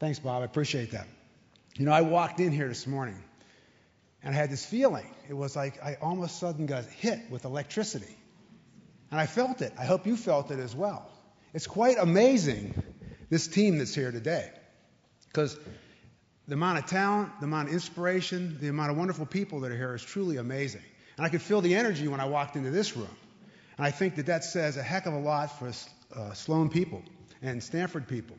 Thanks, Bob. I appreciate that. You know, I walked in here this morning, and I had this feeling. It was like I almost suddenly got hit with electricity. And I felt it. I hope you felt it as well. It's quite amazing, this team that's here today. Because the amount of talent, the amount of inspiration, the amount of wonderful people that are here is truly amazing. And I could feel the energy when I walked into this room. And I think that that says a heck of a lot for Sloan people and Stanford people.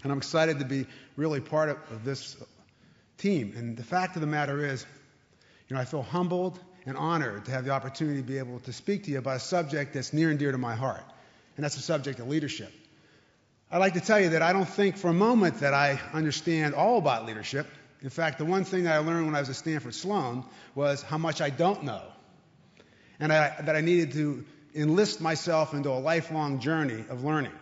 And I'm excited to be really part of this team. And the fact of the matter is, you know, I feel humbled and honored to have the opportunity to be able to speak to you about a subject that's near and dear to my heart. And that's the subject of leadership. I'd like to tell you that I don't think for a moment that I understand all about leadership. In fact, the one thing that I learned when I was at Stanford Sloan was how much I don't know. And that I needed to enlist myself into a lifelong journey of learning.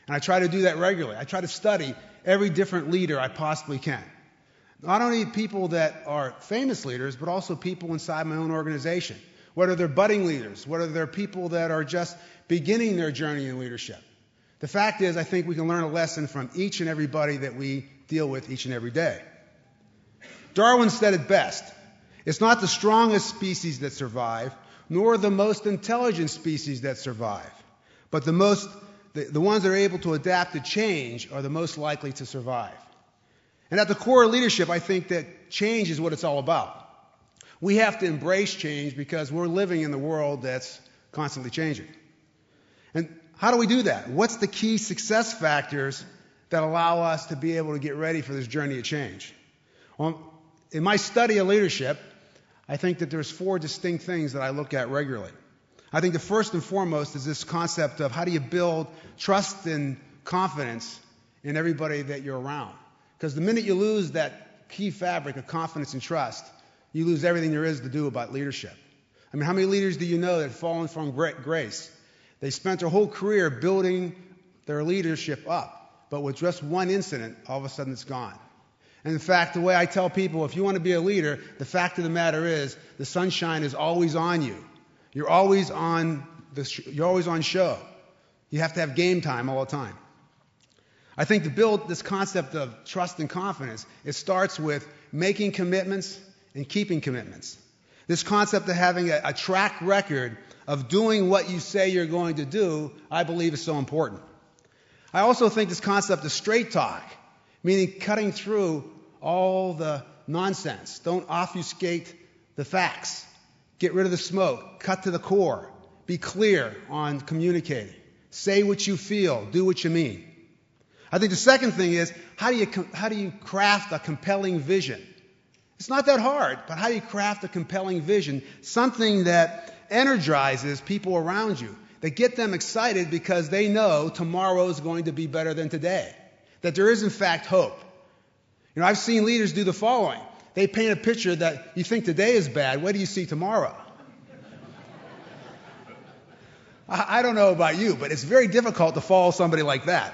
And I try to do that regularly. I try to study every different leader I possibly can. Not only people that are famous leaders, but also people inside my own organization. Whether they're budding leaders, whether they're people that are just beginning their journey in leadership. The fact is, I think we can learn a lesson from each and everybody that we deal with each and every day. Darwin said it best. It's not the strongest species that survive, nor the most intelligent species that survive, but the ones that are able to adapt to change are the most likely to survive. And at the core of leadership, I think that change is what it's all about. We have to embrace change because we're living in the world that's constantly changing. And how do we do that? What's the key success factors that allow us to be able to get ready for this journey of change? Well, in my study of leadership, I think that there's 4 distinct things that I look at regularly. I think the first and foremost is this concept of how do you build trust and confidence in everybody that you're around. Because the minute you lose that key fabric of confidence and trust, you lose everything there is to do about leadership. I mean, how many leaders do you know that have fallen from grace? They spent their whole career building their leadership up, but with just one incident, all of a sudden it's gone. And in fact, the way I tell people, if you want to be a leader, the fact of the matter is the sunshine is always on you. You're always on show. You have to have game time all the time. I think to build this concept of trust and confidence, it starts with making commitments and keeping commitments. This concept of having a track record of doing what you say you're going to do, I believe is so important. I also think this concept of straight talk, meaning cutting through all the nonsense. Don't obfuscate the facts. Get rid of the smoke. Cut to the core. Be clear on communicating. Say what you feel. Do what you mean. I think the second thing is, how do you craft a compelling vision? It's not that hard, but how do you craft a compelling vision? Something that energizes people around you, that get them excited because they know tomorrow is going to be better than today. That there is, in fact, hope. You know, I've seen leaders do the following. They paint a picture that you think today is bad. What do you see tomorrow? I don't know about you, but it's very difficult to follow somebody like that.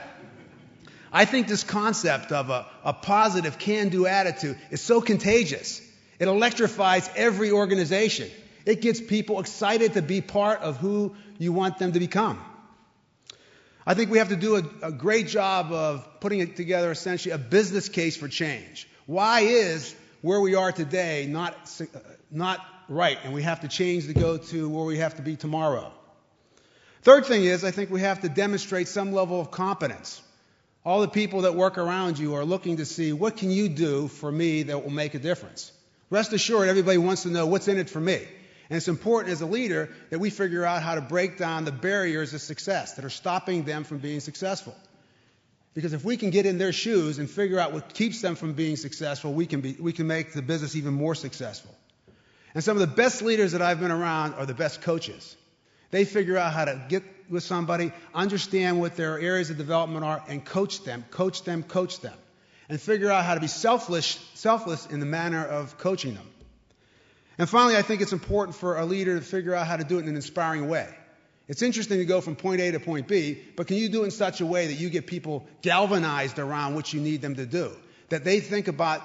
I think this concept of a positive can-do attitude is so contagious. It electrifies every organization. It gets people excited to be part of who you want them to become. I think we have to do a great job of putting it together, essentially, a business case for change. Why is where we are today not right, and we have to change to go to where we have to be tomorrow? Third thing is, I think we have to demonstrate some level of competence. All the people that work around you are looking to see, what can you do for me that will make a difference? Rest assured, everybody wants to know what's in it for me. And it's important as a leader that we figure out how to break down the barriers of success that are stopping them from being successful. Because if we can get in their shoes and figure out what keeps them from being successful, we can make the business even more successful. And some of the best leaders that I've been around are the best coaches. They figure out how to get with somebody, understand what their areas of development are, and coach them, and figure out how to be selfless in the manner of coaching them. And finally, I think it's important for a leader to figure out how to do it in an inspiring way. It's interesting to go from point A to point B, but can you do it in such a way that you get people galvanized around what you need them to do? That they think about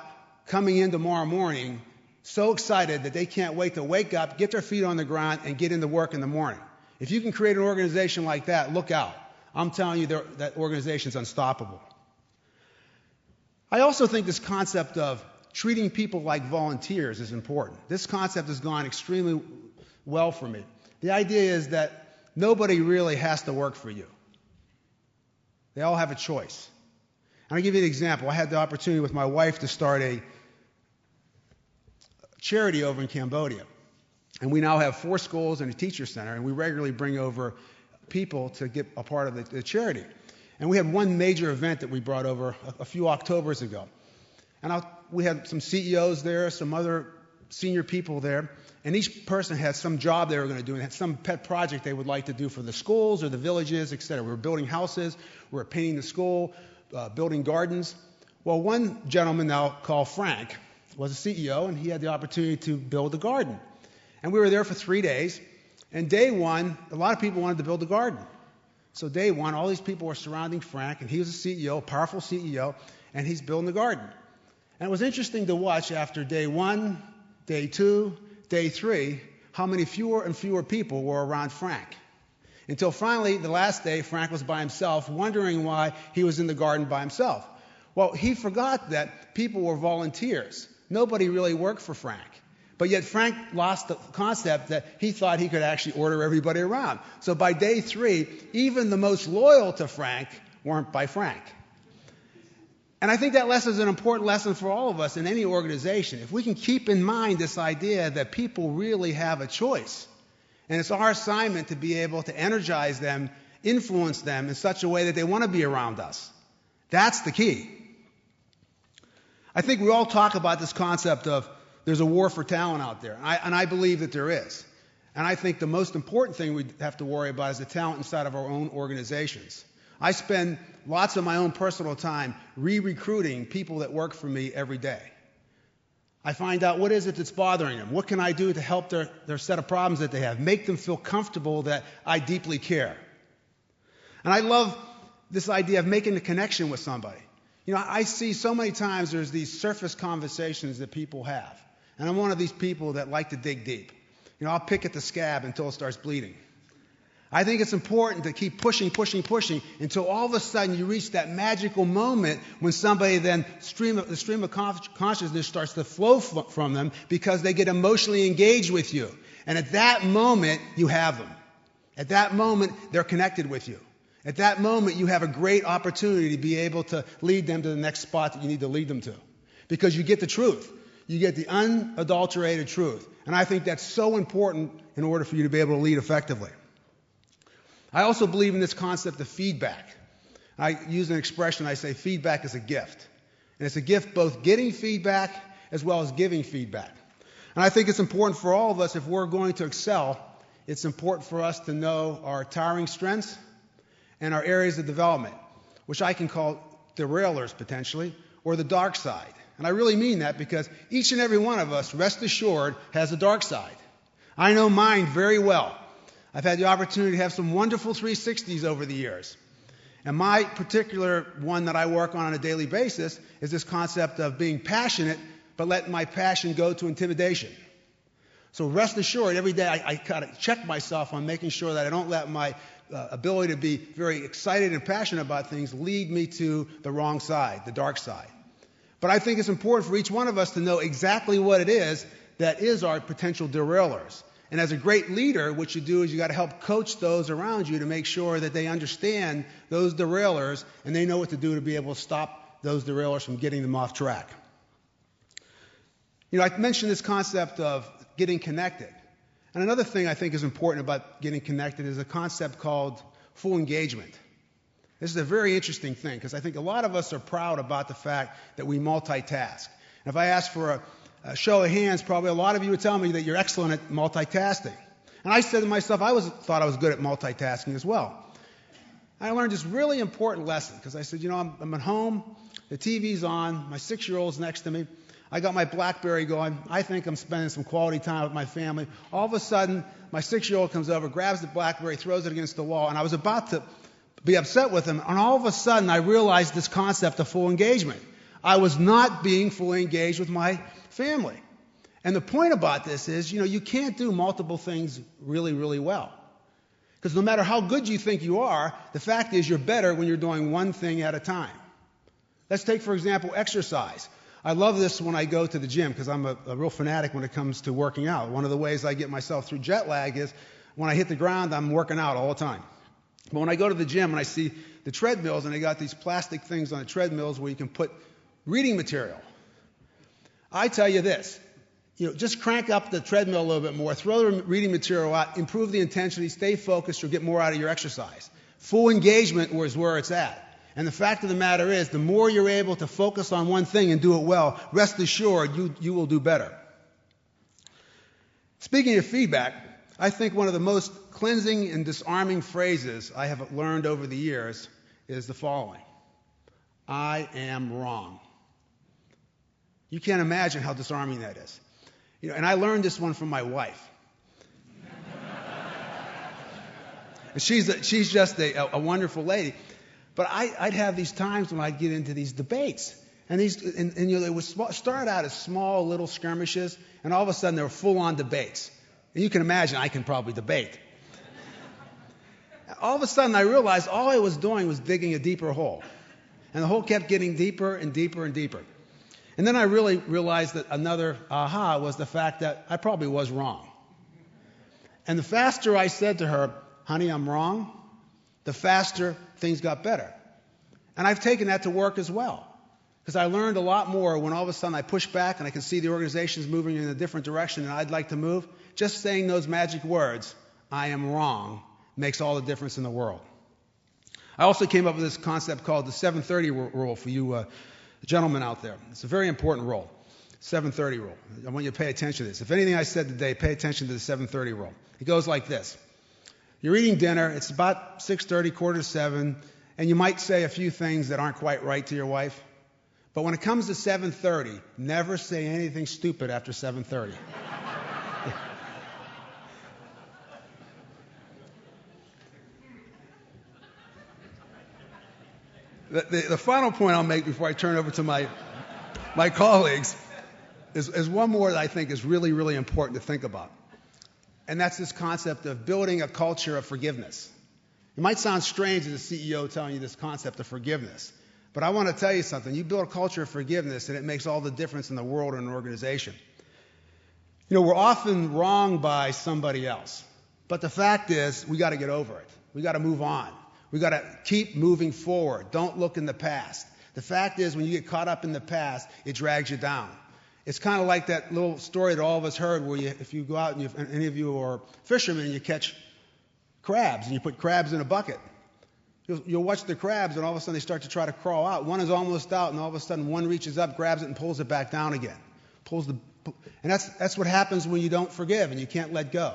coming in tomorrow morning so excited that they can't wait to wake up, get their feet on the ground, and get into work in the morning. If you can create an organization like that, look out. I'm telling you, that organization's unstoppable. I also think this concept of treating people like volunteers is important. This concept has gone extremely well for me. The idea is that nobody really has to work for you. They all have a choice. And I'll give you an example. I had the opportunity with my wife to start a charity over in Cambodia. And we now have 4 schools and a teacher center, and we regularly bring over people to get a part of the charity. And we had one major event that we brought over a few Octobers ago. And we had some CEOs there, some other senior people there, and each person had some job they were going to do and had some pet project they would like to do for the schools or the villages, etc. We were building houses, we were painting the school, building gardens. Well, one gentleman now called Frank was a CEO, and he had the opportunity to build a garden. And we were there for 3 days, and day one, a lot of people wanted to build a garden. So day one, all these people were surrounding Frank, and he was a CEO, a powerful CEO, and he's building the garden. And it was interesting to watch after day 1, day 2, day 3, how many fewer and fewer people were around Frank. Until finally, the last day, Frank was by himself, wondering why he was in the garden by himself. Well, he forgot that people were volunteers. Nobody really worked for Frank. But yet Frank lost the concept that he thought he could actually order everybody around. So by day 3, even the most loyal to Frank weren't by Frank. And I think that lesson is an important lesson for all of us in any organization. If we can keep in mind this idea that people really have a choice, and it's our assignment to be able to energize them, influence them in such a way that they want to be around us. That's the key. I think we all talk about this concept of there's a war for talent out there, and I believe that there is. And I think the most important thing we have to worry about is the talent inside of our own organizations. I spend lots of my own personal time re-recruiting people that work for me every day. I find out what is it that's bothering them. What can I do to help their set of problems that they have? Make them feel comfortable that I deeply care. And I love this idea of making a connection with somebody. You know, I see so many times there's these surface conversations that people have. And I'm one of these people that like to dig deep. You know, I'll pick at the scab until it starts bleeding. I think it's important to keep pushing until all of a sudden you reach that magical moment when somebody then the stream of consciousness starts to flow from them because they get emotionally engaged with you. And at that moment, you have them. At that moment, they're connected with you. At that moment, you have a great opportunity to be able to lead them to the next spot that you need to lead them to. Because you get the truth. You get the unadulterated truth. And I think that's so important in order for you to be able to lead effectively. I also believe in this concept of feedback. I use an expression, I say feedback is a gift. And it's a gift both getting feedback as well as giving feedback. And I think it's important for all of us, if we're going to excel, it's important for us to know our towering strengths and our areas of development, which I can call derailers potentially, or the dark side. And I really mean that because each and every one of us, rest assured, has a dark side. I know mine very well. I've had the opportunity to have some wonderful 360s over the years. And my particular one that I work on a daily basis is this concept of being passionate, but letting my passion go to intimidation. So rest assured, every day I kind of check myself on making sure that I don't let my ability to be very excited and passionate about things lead me to the wrong side, the dark side. But I think it's important for each one of us to know exactly what it is that is our potential derailers. And as a great leader, what you do is you got to help coach those around you to make sure that they understand those derailers and they know what to do to be able to stop those derailers from getting them off track. You know, I mentioned this concept of getting connected. And another thing I think is important about getting connected is a concept called full engagement. This is a very interesting thing because I think a lot of us are proud about the fact that we multitask. And if I ask for a show of hands, probably a lot of you would tell me that you're excellent at multitasking. And I said to myself, I thought I was good at multitasking as well. I learned this really important lesson because I said, you know, I'm at home, the TV's on, my 6-year-old's next to me, I got my BlackBerry going, I think I'm spending some quality time with my family. All of a sudden, my 6-year-old comes over, grabs the BlackBerry, throws it against the wall, and I was about to be upset with him, and all of a sudden I realized this concept of full engagement. I was not being fully engaged with my family. And the point about this is, you know, you can't do multiple things really, really well. Because no matter how good you think you are, the fact is you're better when you're doing one thing at a time. Let's take, for example, exercise. I love this when I go to the gym because I'm a real fanatic when it comes to working out. One of the ways I get myself through jet lag is when I hit the ground, I'm working out all the time. But when I go to the gym and I see the treadmills and they got these plastic things on the treadmills where you can put reading material, I tell you this, just crank up the treadmill a little bit more, throw the reading material out, improve the intensity, stay focused, you'll get more out of your exercise. Full engagement is where it's at. And the fact of the matter is, the more you're able to focus on one thing and do it well, rest assured you will do better. Speaking of feedback, I think one of the most cleansing and disarming phrases I have learned over the years is the following: I am wrong. You can't imagine how disarming that is. And I learned this one from my wife. And she's just a wonderful lady. But I'd have these times when I'd get into these debates. And they would start out as small little skirmishes, and all of a sudden they were full-on debates. And you can imagine I can probably debate. All of a sudden I realized all I was doing was digging a deeper hole. And the hole kept getting deeper and deeper and deeper. And then I really realized that another aha was the fact that I probably was wrong. And the faster I said to her, honey, I'm wrong, the faster things got better. And I've taken that to work as well. Because I learned a lot more when all of a sudden I push back and I can see the organization's moving in a different direction than I'd like to move. Just saying those magic words, I am wrong, makes all the difference in the world. I also came up with this concept called the 730 rule for you gentlemen out there. It's a very important rule. 730 rule. I want you to pay attention to this. If anything I said today, pay attention to the 730 rule. It goes like this. You're eating dinner. It's about 6:30, 6:45, and you might say a few things that aren't quite right to your wife. But when it comes to 7:30, never say anything stupid after 7:30. The final point I'll make before I turn over to my colleagues is one more that I think is really, really important to think about. And that's this concept of building a culture of forgiveness. It might sound strange as a CEO telling you this concept of forgiveness, but I want to tell you something. You build a culture of forgiveness and it makes all the difference in the world and an organization. We're often wronged by somebody else, but the fact is we got to get over it. We got to move on. We got to keep moving forward. Don't look in the past. The fact is, when you get caught up in the past, it drags you down. It's kind of like that little story that all of us heard where if you go out and any of you are fishermen and you catch crabs and you put crabs in a bucket, you'll watch the crabs and all of a sudden they start to try to crawl out. One is almost out and all of a sudden one reaches up, grabs it and pulls it back down again. And that's what happens when you don't forgive and you can't let go.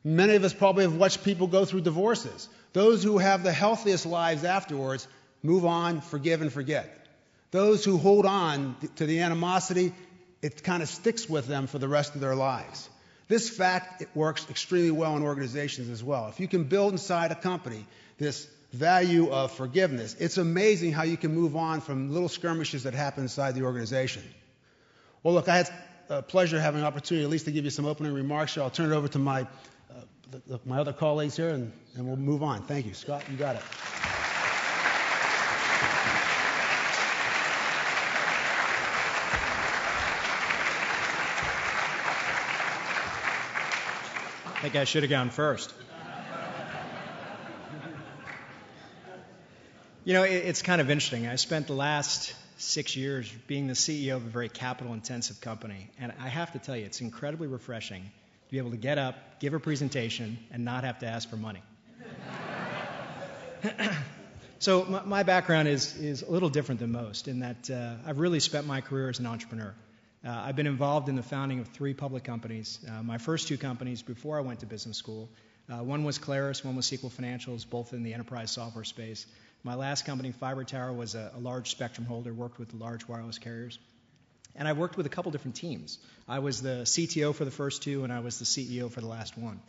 Many of us probably have watched people go through divorces. Those who have the healthiest lives afterwards move on, forgive, and forget. Those who hold on to the animosity, it kind of sticks with them for the rest of their lives. This fact, it works extremely well in organizations as well. If you can build inside a company this value of forgiveness, it's amazing how you can move on from little skirmishes that happen inside the organization. Well, look, I had a pleasure having an opportunity at least to give you some opening remarks. So I'll turn it over to my other colleagues here, and we'll move on. Thank you. Scott, you got it. I think I should have gone first. It's kind of interesting. I spent the last 6 years being the CEO of a very capital-intensive company, and I have to tell you, it's incredibly refreshing to be able to get up, give a presentation, and not have to ask for money. So my background is a little different than most in that I've really spent my career as an entrepreneur. I've been involved in the founding of 3 public companies. My first 2 companies before I went to business school, one was Claris, one was Sequel Financials, both in the enterprise software space. My last company, Fiber Tower, was a large spectrum holder, worked with large wireless carriers. And I worked with a couple different teams. I was the CTO for the first 2, and I was the CEO for the last 1.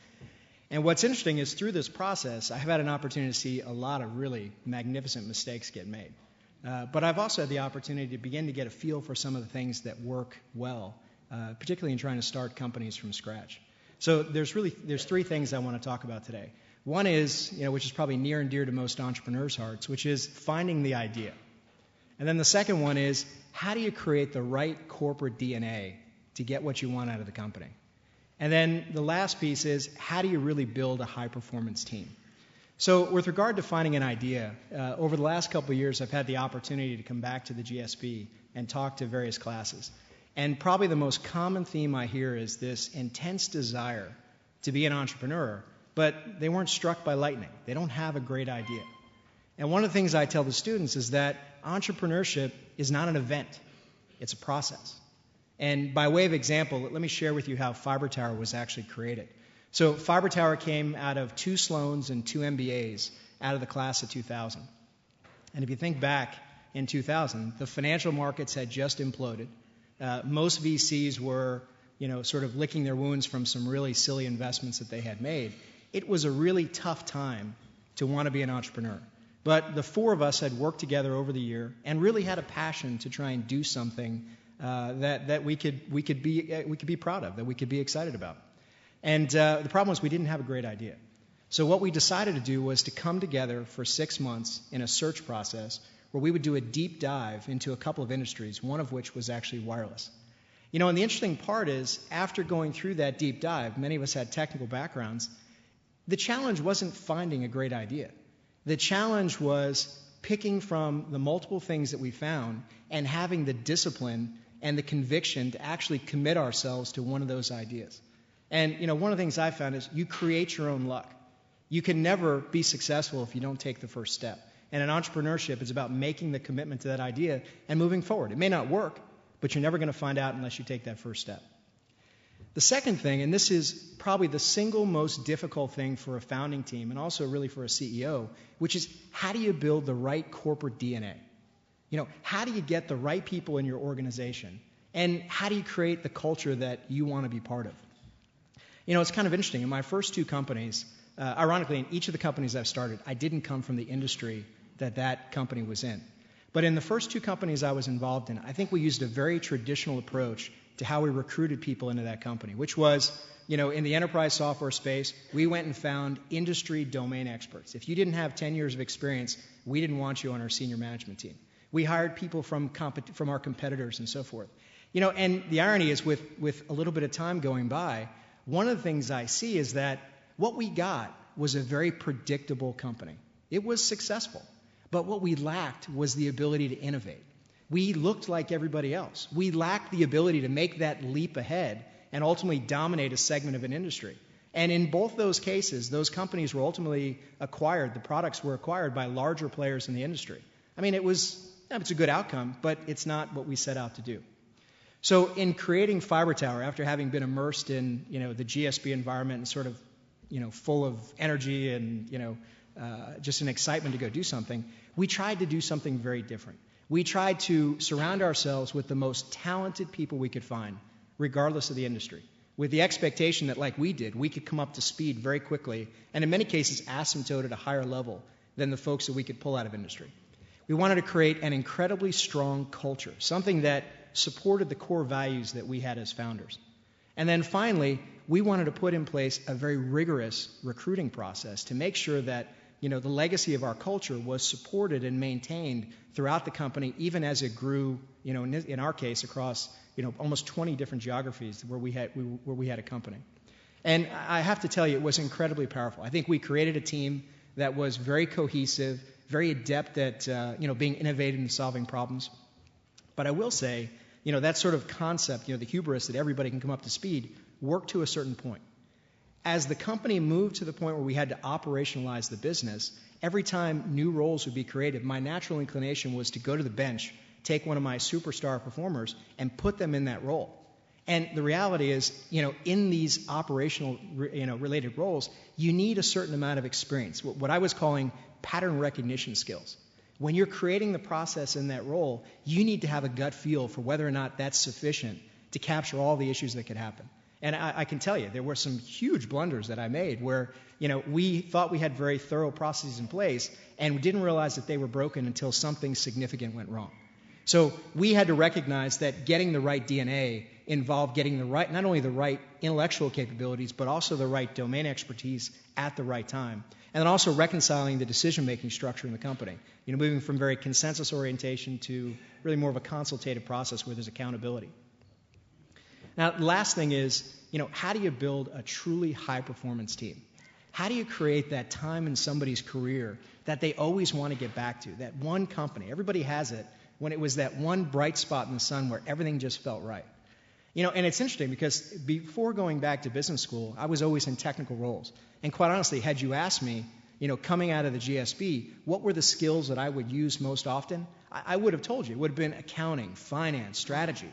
And what's interesting is through this process, I've had an opportunity to see a lot of really magnificent mistakes get made. But I've also had the opportunity to begin to get a feel for some of the things that work well, particularly in trying to start companies from scratch. So there's 3 things I want to talk about today. One is, which is probably near and dear to most entrepreneurs' hearts, which is finding the idea. And then the second one is, how do you create the right corporate DNA to get what you want out of the company? And then the last piece is, how do you really build a high-performance team? So with regard to finding an idea, over the last couple of years, I've had the opportunity to come back to the GSB and talk to various classes. And probably the most common theme I hear is this intense desire to be an entrepreneur, but they weren't struck by lightning. They don't have a great idea. And one of the things I tell the students is that entrepreneurship is not an event. It's a process. And by way of example, let me share with you how Fiber Tower was actually created. So Fiber Tower came out of 2 Sloans and 2 MBAs out of the class of 2000. And if you think back in 2000, the financial markets had just imploded. Most VCs were, sort of licking their wounds from some really silly investments that they had made. It was a really tough time to want to be an entrepreneur. But the 4 of us had worked together over the year and really had a passion to try and do something that we could be proud of, that we could be excited about. And the problem was we didn't have a great idea. So what we decided to do was to come together for 6 months in a search process where we would do a deep dive into a couple of industries, one of which was actually wireless. And the interesting part is, after going through that deep dive, many of us had technical backgrounds, the challenge wasn't finding a great idea. The challenge was picking from the multiple things that we found and having the discipline and the conviction to actually commit ourselves to one of those ideas. And, one of the things I found is you create your own luck. You can never be successful if you don't take the first step. And in entrepreneurship, it's about making the commitment to that idea and moving forward. It may not work, but you're never going to find out unless you take that first step. The second thing, and this is probably the single most difficult thing for a founding team and also really for a CEO, which is, how do you build the right corporate DNA? How do you get the right people in your organization? And how do you create the culture that you want to be part of? It's kind of interesting. In my first 2 companies, ironically, in each of the companies I've started, I didn't come from the industry that company was in. But in the first 2 companies I was involved in, I think we used a very traditional approach to how we recruited people into that company, which was, in the enterprise software space, we went and found industry domain experts. If you didn't have 10 years of experience, we didn't want you on our senior management team. We hired people from our competitors and so forth. And the irony is, with a little bit of time going by, one of the things I see is that what we got was a very predictable company. It was successful. But what we lacked was the ability to innovate. We looked like everybody else. We lacked the ability to make that leap ahead and ultimately dominate a segment of an industry. And in both those cases, those companies were ultimately acquired, the products were acquired by larger players in the industry. I mean, it's a good outcome, but it's not what we set out to do. So in creating Fiber Tower, after having been immersed in, the GSB environment and sort of, full of energy and, just an excitement to go do something, we tried to do something very different. We tried to surround ourselves with the most talented people we could find, regardless of the industry, with the expectation that, like we did, we could come up to speed very quickly, and in many cases asymptote at a higher level than the folks that we could pull out of industry. We wanted to create an incredibly strong culture, something that supported the core values that we had as founders. And then finally, we wanted to put in place a very rigorous recruiting process to make sure that the legacy of our culture was supported and maintained throughout the company, even as it grew, in our case, across, almost 20 different geographies where we had a company. And I have to tell you, it was incredibly powerful. I think we created a team that was very cohesive, very adept at, being innovative and solving problems. But I will say, that sort of concept, the hubris that everybody can come up to speed, worked to a certain point. As the company moved to the point where we had to operationalize the business, every time new roles would be created, my natural inclination was to go to the bench, take one of my superstar performers, and put them in that role. And the reality is, in these operational, related roles, you need a certain amount of experience, what I was calling pattern recognition skills. When you're creating the process in that role, you need to have a gut feel for whether or not that's sufficient to capture all the issues that could happen. And I can tell you, there were some huge blunders that I made where, we thought we had very thorough processes in place and we didn't realize that they were broken until something significant went wrong. So we had to recognize that getting the right DNA involved getting the right, not only the right intellectual capabilities, but also the right domain expertise at the right time. And then also reconciling the decision-making structure in the company. Moving from very consensus orientation to really more of a consultative process where there's accountability. Now, the last thing is, how do you build a truly high-performance team? How do you create that time in somebody's career that they always want to get back to? That one company, everybody has it, when it was that one bright spot in the sun where everything just felt right. And it's interesting because before going back to business school, I was always in technical roles. And quite honestly, had you asked me, coming out of the GSB, what were the skills that I would use most often? I would have told you. It would have been accounting, finance, strategy.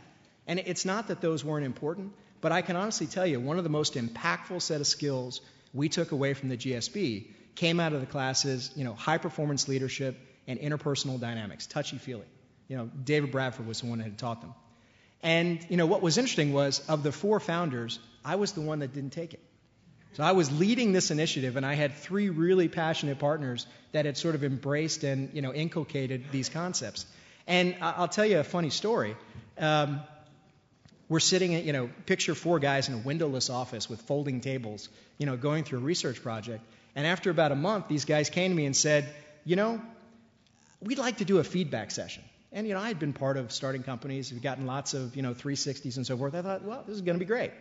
And it's not that those weren't important, but I can honestly tell you one of the most impactful set of skills we took away from the GSB came out of the classes, high-performance leadership and interpersonal dynamics, touchy-feely. David Bradford was the one that had taught them. And, what was interesting was, of the 4 founders, I was the one that didn't take it. So I was leading this initiative, and I had 3 really passionate partners that had sort of embraced and, inculcated these concepts. And I'll tell you a funny story. We're sitting at, picture 4 guys in a windowless office with folding tables, going through a research project. And after about a month, these guys came to me and said, we'd like to do a feedback session. And, I had been part of starting companies. We've gotten lots of, 360s and so forth. I thought, well, this is going to be great.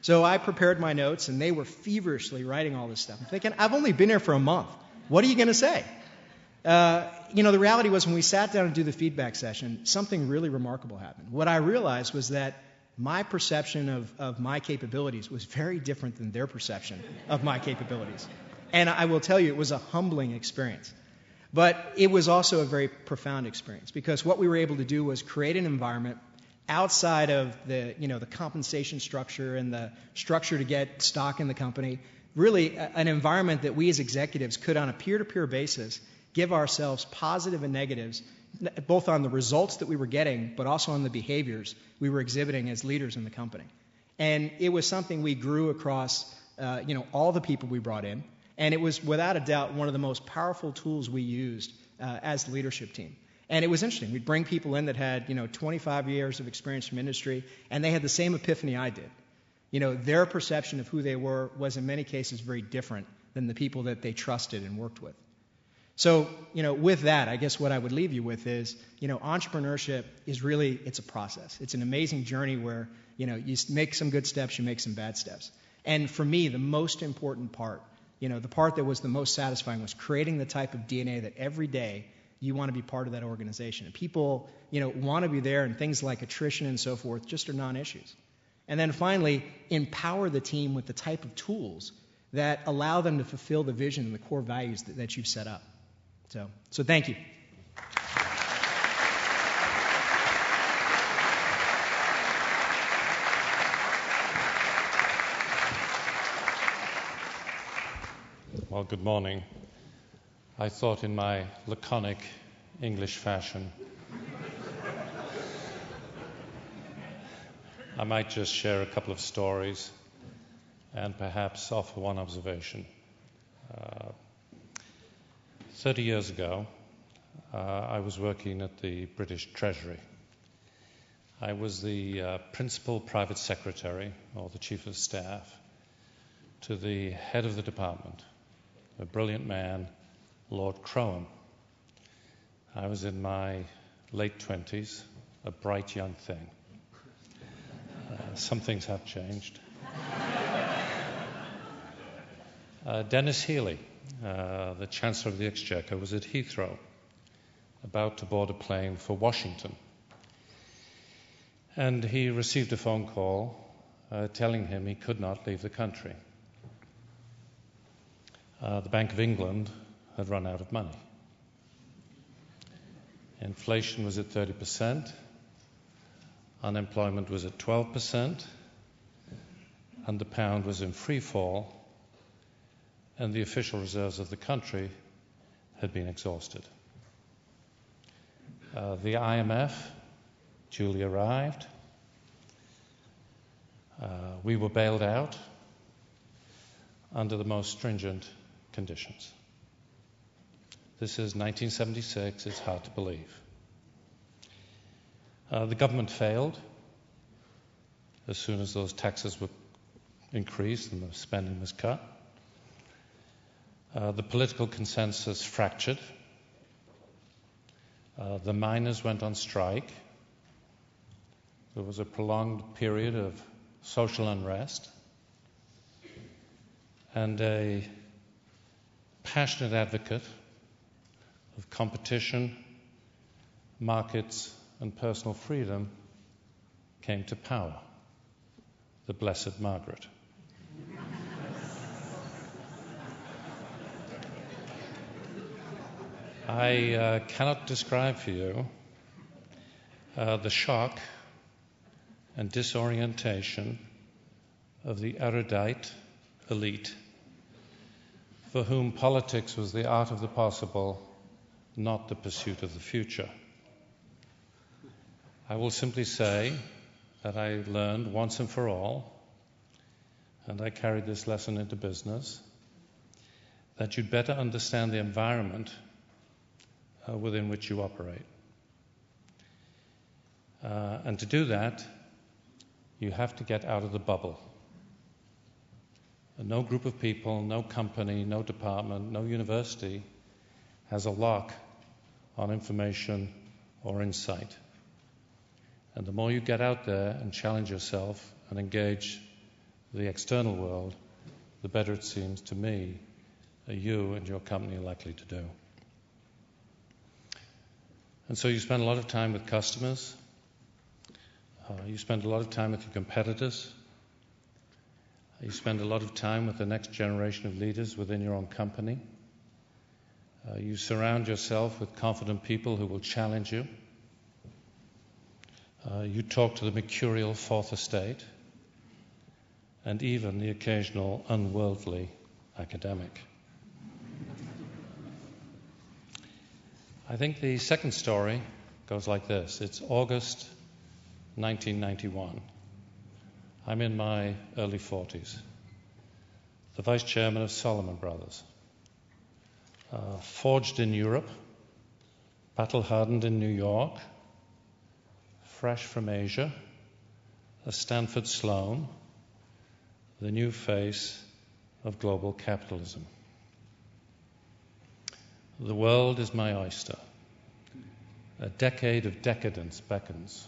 So I prepared my notes, and they were feverishly writing all this stuff. I'm thinking, I've only been here for a month. What are you going to say? The reality was when we sat down to do the feedback session, something really remarkable happened. What I realized was that my perception of my capabilities was very different than their perception of my capabilities. And I will tell you, it was a humbling experience. But it was also a very profound experience because what we were able to do was create an environment outside of the compensation structure and the structure to get stock in the company, really an environment that we as executives could on a peer-to-peer basis give ourselves positive and negatives, both on the results that we were getting, but also on the behaviors we were exhibiting as leaders in the company. And it was something we grew across, all the people we brought in. And it was, without a doubt, one of the most powerful tools we used as the leadership team. And it was interesting. We'd bring people in that had, 25 years of experience from industry, and they had the same epiphany I did. Their perception of who they were was in many cases very different than the people that they trusted and worked with. So, with that, I guess what I would leave you with is, entrepreneurship is really, it's a process. It's an amazing journey where, you make some good steps, you make some bad steps. And for me, the most important part, the part that was the most satisfying was creating the type of DNA that every day you want to be part of that organization. And people, want to be there, and things like attrition and so forth just are non-issues. And then finally, empower the team with the type of tools that allow them to fulfill the vision and the core values that you've set up. So thank you. Well, good morning. I thought in my laconic English fashion I might just share a couple of stories and perhaps offer one observation. 30 years ago, I was working at the British Treasury. I was the principal private secretary, or the chief of staff, to the head of the department, a brilliant man, Lord Crowham. I was in my late 20s, a bright young thing. Some things have changed. Dennis Healey, the Chancellor of the Exchequer, was at Heathrow, about to board a plane for Washington. And he received a phone call telling him he could not leave the country. The Bank of England had run out of money. Inflation was at 30%, unemployment was at 12%, and the pound was in free fall, and the official reserves of the country had been exhausted. The IMF duly arrived. We were bailed out under the most stringent conditions. This is 1976. It's hard to believe. The government failed as soon as those taxes were increased and the spending was cut. The political consensus fractured. The miners went on strike. There was a prolonged period of social unrest. And a passionate advocate of competition, markets, and personal freedom came to power, the Blessed Margaret. I cannot describe for you the shock and disorientation of the erudite elite for whom politics was the art of the possible, not the pursuit of the future. I will simply say that I learned once and for all, and I carried this lesson into business, that you'd better understand the environment within which you operate. And to do that, you have to get out of the bubble. And no group of people, no company, no department, no university has a lock on information or insight. And the more you get out there and challenge yourself and engage the external world, the better it seems to me you and your company are likely to do. And so you spend a lot of time with customers. You spend a lot of time with your competitors. You spend a lot of time with the next generation of leaders within your own company. You surround yourself with confident people who will challenge you. You talk to the mercurial fourth estate and even the occasional unworldly academic. I think the second story goes like this. It's August 1991. I'm in my early 40s, the vice chairman of Salomon Brothers, forged in Europe, battle-hardened in New York, fresh from Asia, a Stanford Sloan, the new face of global capitalism. The world is my oyster. A decade of decadence beckons.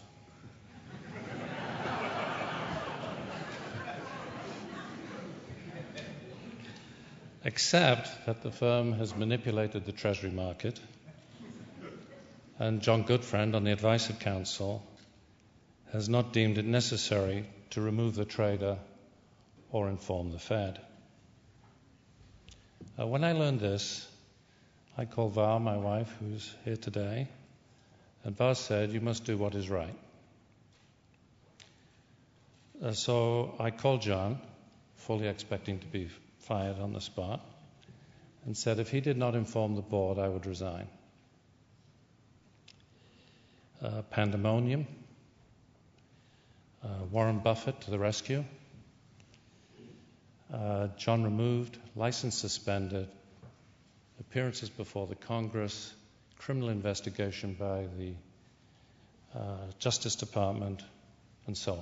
Except that the firm has manipulated the Treasury market, and John Goodfriend, on the advice of counsel, has not deemed it necessary to remove the trader or inform the Fed. When I learned this, I called Val, my wife, who's here today, and Val said, "You must do what is right." So I called John, fully expecting to be fired on the spot, and said if he did not inform the board, I would resign. Pandemonium. Warren Buffett to the rescue. John removed, license suspended, appearances before the Congress, criminal investigation by the Justice Department, and so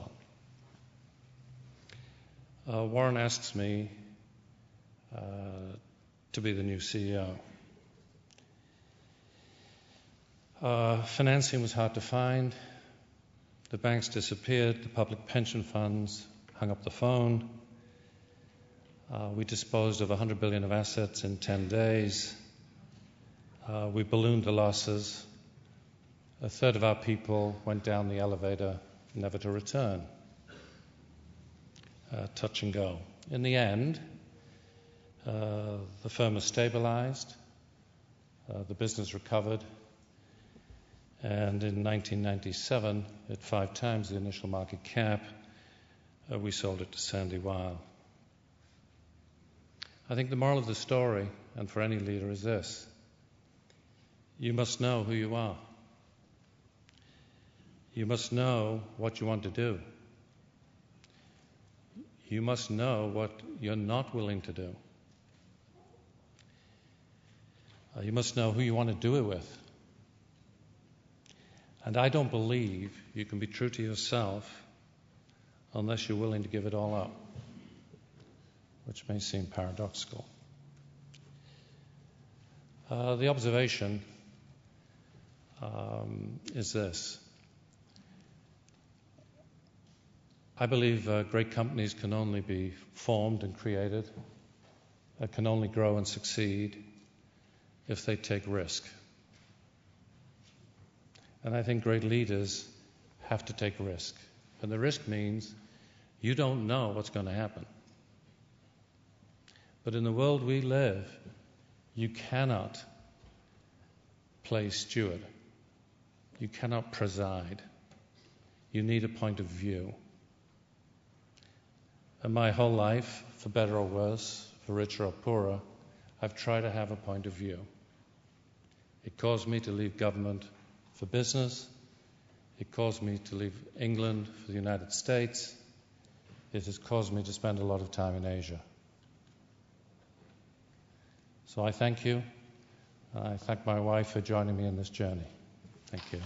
on. Warren asks me to be the new CEO. Financing was hard to find. The banks disappeared. The public pension funds hung up the phone. We disposed of $100 billion of assets in 10 days. We ballooned the losses. A third of our people went down the elevator, never to return. Touch and go. In the end, the firm was stabilized. The business recovered. And in 1997, at 5 times the initial market cap, we sold it to Sandy Weil. I think the moral of the story, and for any leader, is this: you must know who you are. You must know what you want to do. You must know what you're not willing to do. You must know who you want to do it with. And I don't believe you can be true to yourself unless you're willing to give it all up, which may seem paradoxical. The observation is this. I believe great companies can only be formed and created, can only grow and succeed if they take risk. And I think great leaders have to take risk. And the risk means you don't know what's going to happen. But in the world we live, you cannot play steward. You cannot preside. You need a point of view. And my whole life, for better or worse, for richer or poorer, I've tried to have a point of view. It caused me to leave government for business. It caused me to leave England for the United States. It has caused me to spend a lot of time in Asia. So I thank you. I thank my wife for joining me in this journey. Thank you.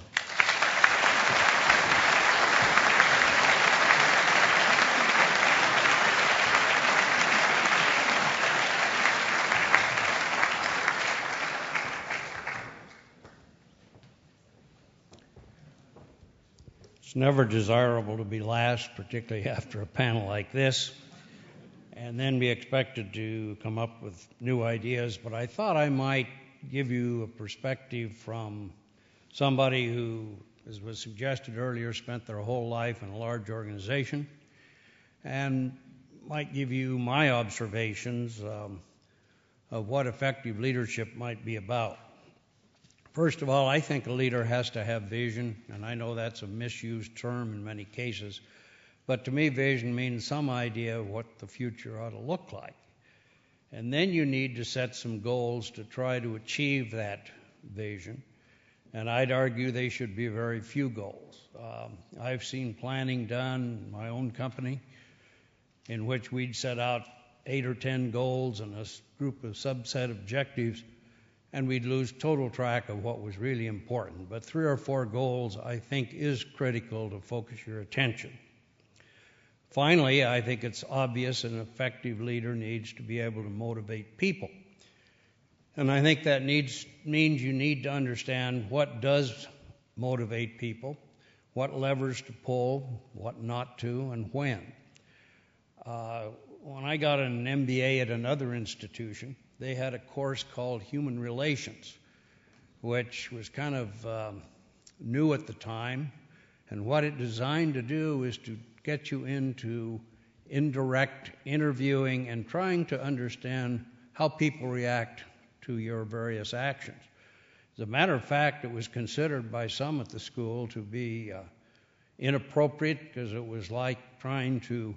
It's never desirable to be last, particularly after a panel like this, and then be expected to come up with new ideas. But I thought I might give you a perspective from somebody who, as was suggested earlier, spent their whole life in a large organization, and might give you my observations of what effective leadership might be about. First of all, I think a leader has to have vision, and I know that's a misused term in many cases, but to me vision means some idea of what the future ought to look like. And then you need to set some goals to try to achieve that vision, and I'd argue they should be very few goals. I've seen planning done in my own company in which we'd set out 8 or 10 goals and a group of subset objectives, and we'd lose total track of what was really important. But 3 or 4 goals, I think, is critical to focus your attention. Finally, I think it's obvious an effective leader needs to be able to motivate people. And I think that means you need to understand what does motivate people, what levers to pull, what not to, and when. When I got an MBA at another institution, they had a course called Human Relations, which was kind of new at the time. And what it designed to do is to get you into indirect interviewing and trying to understand how people react to your various actions. As a matter of fact, it was considered by some at the school to be inappropriate because it was like trying to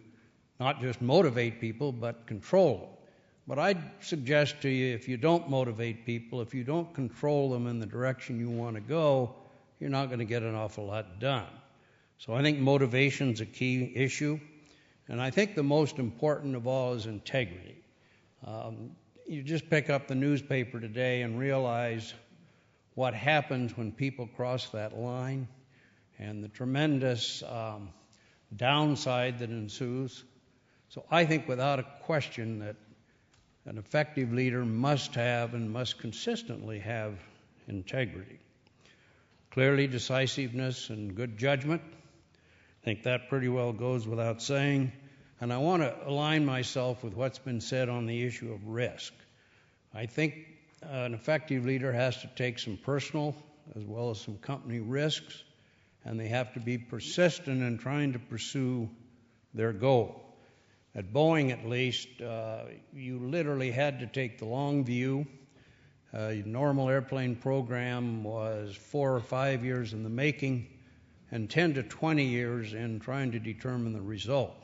not just motivate people, but control them. But I'd suggest to you, if you don't motivate people, if you don't control them in the direction you want to go, you're not going to get an awful lot done. So I think motivation's a key issue. And I think the most important of all is integrity. You just pick up the newspaper today and realize what happens when people cross that line and the tremendous downside that ensues. So I think without a question that an effective leader must have and must consistently have integrity. Clearly, decisiveness and good judgment. I think that pretty well goes without saying. And I want to align myself with what's been said on the issue of risk. I think an effective leader has to take some personal as well as some company risks, and they have to be persistent in trying to pursue their goal. At Boeing, at least, you literally had to take the long view. A normal airplane program was 4 or 5 years in the making and 10 to 20 years in trying to determine the result.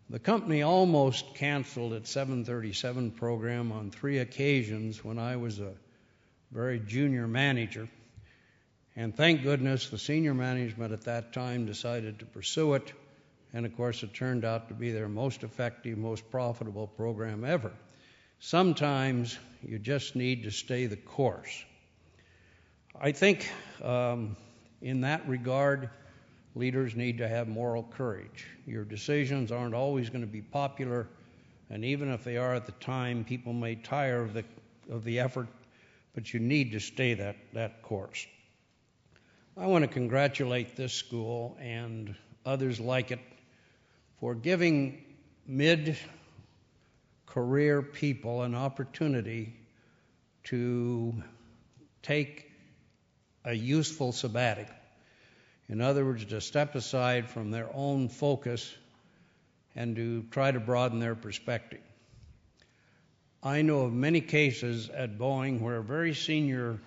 The company almost canceled its 737 program on 3 occasions when I was a very junior manager. And thank goodness the senior management at that time decided to pursue it. And of course, it turned out to be their most effective, most profitable program ever. Sometimes you just need to stay the course. I think in that regard, leaders need to have moral courage. Your decisions aren't always going to be popular, and even if they are at the time, people may tire of the effort, but you need to stay that course. I want to congratulate this school and others like it for giving mid-career people an opportunity to take a useful sabbatical. In other words, to step aside from their own focus and to try to broaden their perspective. I know of many cases at Boeing where very senior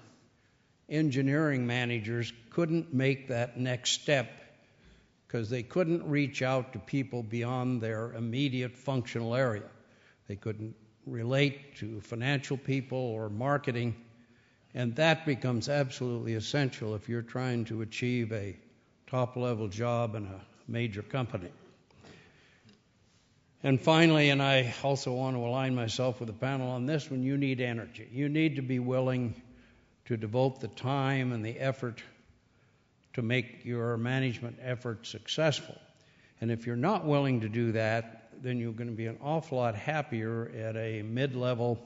engineering managers couldn't make that next step because they couldn't reach out to people beyond their immediate functional area. They couldn't relate to financial people or marketing, and that becomes absolutely essential if you're trying to achieve a top-level job in a major company. And finally, and I also want to align myself with the panel on this one, you need energy. You need to be willing to devote the time and the effort to make your management effort successful. And if you're not willing to do that, then you're going to be an awful lot happier at a mid-level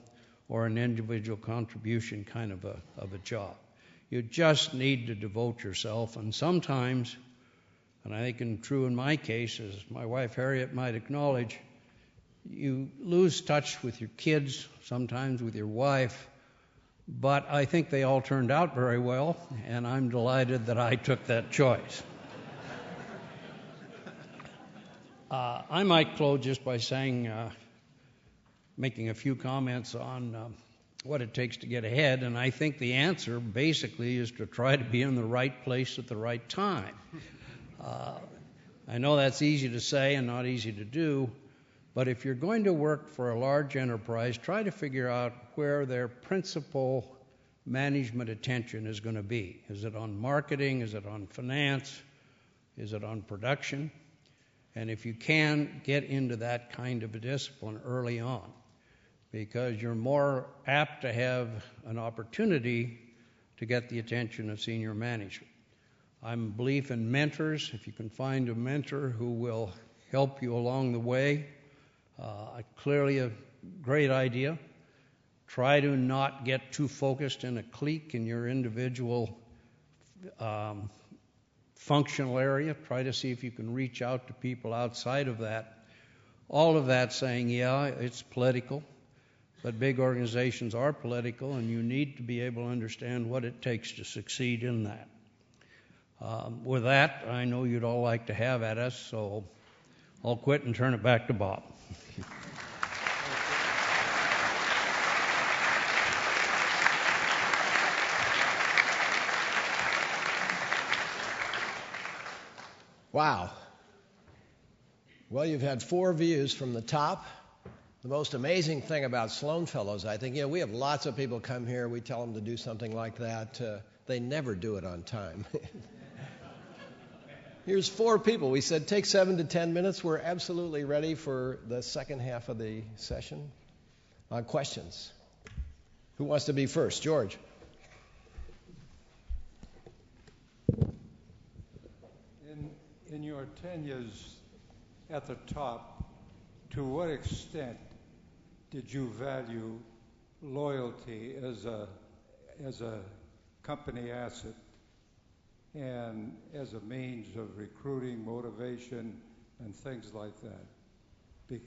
or an individual contribution kind of a job. You just need to devote yourself, and sometimes, and I think true in my case, as my wife Harriet might acknowledge, you lose touch with your kids, sometimes with your wife, but I think they all turned out very well, and I'm delighted that I took that choice. I might close just by saying, making a few comments on what it takes to get ahead, and I think the answer basically is to try to be in the right place at the right time. I know that's easy to say and not easy to do, but if you're going to work for a large enterprise, try to figure out where their principal management attention is going to be. Is it on marketing? Is it on finance? Is it on production? And if you can, get into that kind of a discipline early on, because you're more apt to have an opportunity to get the attention of senior management. I'm a belief in mentors. If you can find a mentor who will help you along the way, clearly a great idea. Try to not get too focused in a clique in your individual functional area. Try to see if you can reach out to people outside of that. All of that saying, yeah, it's political, but big organizations are political, and you need to be able to understand what it takes to succeed in that. With that, I know you'd all like to have at us, so I'll quit and turn it back to Bob. Wow. Well, you've had 4 views from the top. The most amazing thing about Sloan Fellows, I think, we have lots of people come here. We tell them to do something like that. They never do it on time. Here's 4 people. We said take 7 to 10 minutes. We're absolutely ready for the second half of the session. Questions? Who wants to be first? George. In your tenures at the top, to what extent did you value loyalty as a company asset and as a means of recruiting, motivation, and things like that?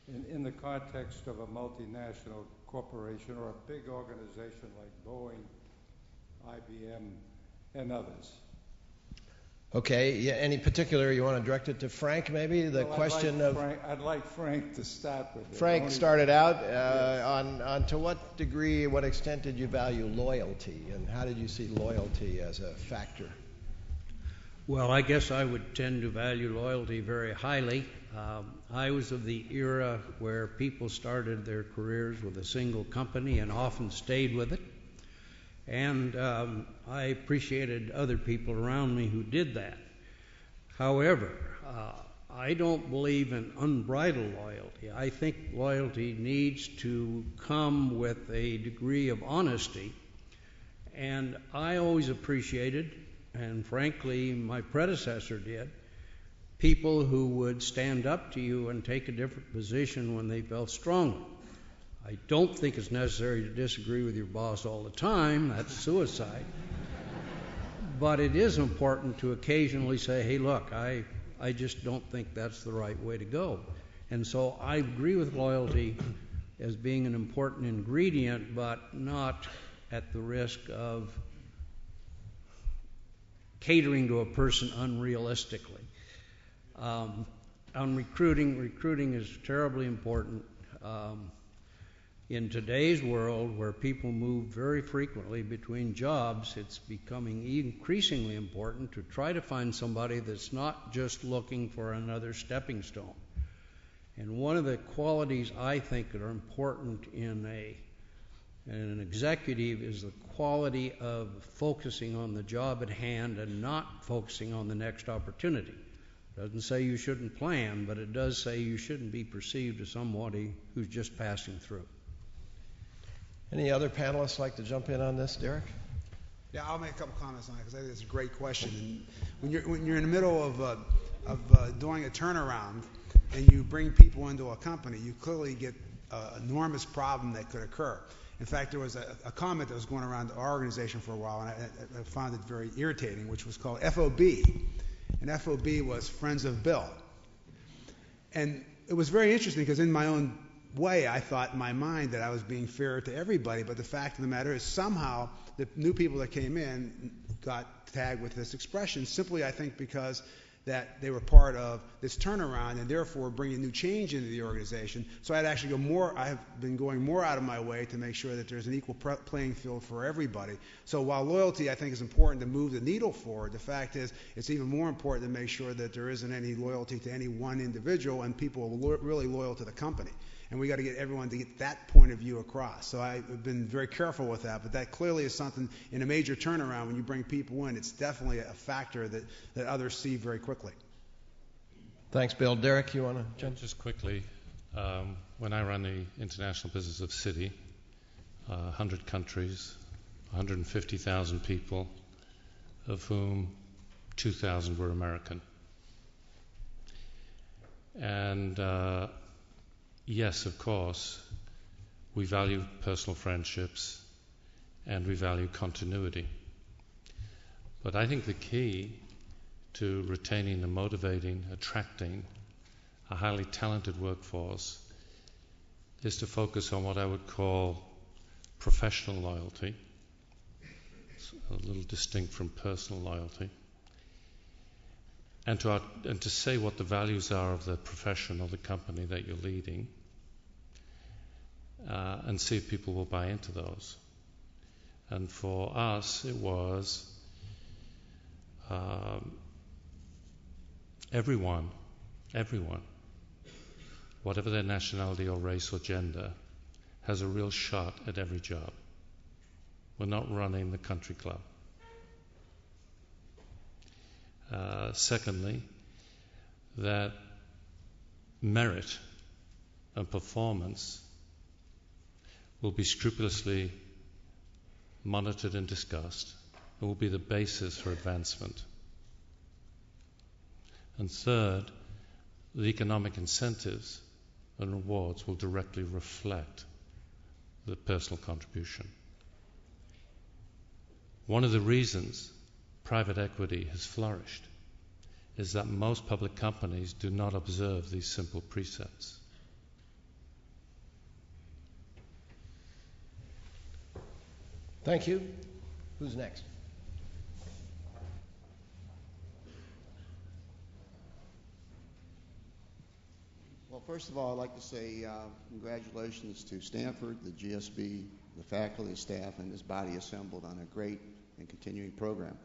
In the context of a multinational corporation or a big organization like Boeing, IBM, and others. Okay, yeah, any particular, you want to direct it to Frank maybe? I'd like Frank to start with it. Frank started out on to what degree, what extent did you value loyalty, and how did you see loyalty as a factor? Well, I guess I would tend to value loyalty very highly. I was of the era where people started their careers with a single company and often stayed with it. And I appreciated other people around me who did that. However, I don't believe in unbridled loyalty. I think loyalty needs to come with a degree of honesty. And I always appreciated and frankly, my predecessor did, people who would stand up to you and take a different position when they felt strongly. I don't think it's necessary to disagree with your boss all the time. That's suicide. But it is important to occasionally say, hey, look, I just don't think that's the right way to go. And so I agree with loyalty as being an important ingredient, but not at the risk of catering to a person unrealistically. On recruiting is terribly important. In today's world, where people move very frequently between jobs, it's becoming increasingly important to try to find somebody that's not just looking for another stepping stone. And one of the qualities I think that are important in an executive is the quality of focusing on the job at hand and not focusing on the next opportunity. It doesn't say you shouldn't plan, but it does say you shouldn't be perceived as somebody who's just passing through. Any other panelists like to jump in on this, Derek? Yeah, I'll make a couple comments on it because I think it's a great question. And when you're in the middle of doing a turnaround and you bring people into a company, you clearly get an enormous problem that could occur. In fact, there was a comment that was going around our organization for a while, and I found it very irritating, which was called FOB. And FOB was Friends of Bill. And it was very interesting because in my own way, I thought in my mind that I was being fair to everybody, but the fact of the matter is somehow the new people that came in got tagged with this expression simply, I think, because that they were part of this turnaround and therefore bringing new change into the organization. So I have been going more out of my way to make sure that there's an equal playing field for everybody. So while loyalty, I think, is important to move the needle forward, the fact is it's even more important to make sure that there isn't any loyalty to any one individual and people are really loyal to the company. And we got to get everyone to get that point of view across. So I've been very careful with that, but that clearly is something in a major turnaround when you bring people in. It's definitely a factor that others see very quickly. Thanks, Bill. Derek, you want to jump? Just quickly, when I ran the international business of Citi, 100 countries, 150,000 people, of whom 2,000 were American. And yes, of course, we value personal friendships and we value continuity. But I think the key to retaining and motivating, attracting a highly talented workforce is to focus on what I would call professional loyalty. It's a little distinct from personal loyalty. And to say what the values are of the profession or the company that you're leading, and see if people will buy into those. And for us, it was everyone, whatever their nationality or race or gender, has a real shot at every job. We're not running the country club. Secondly, that merit and performance will be scrupulously monitored and discussed and will be the basis for advancement. And third, the economic incentives and rewards will directly reflect the personal contribution. One of the reasons private equity has flourished is that most public companies do not observe these simple precepts. Thank you. Who's next? Well, first of all, I'd like to say congratulations to Stanford, the GSB, the faculty, staff, and this body assembled on a great and continuing program.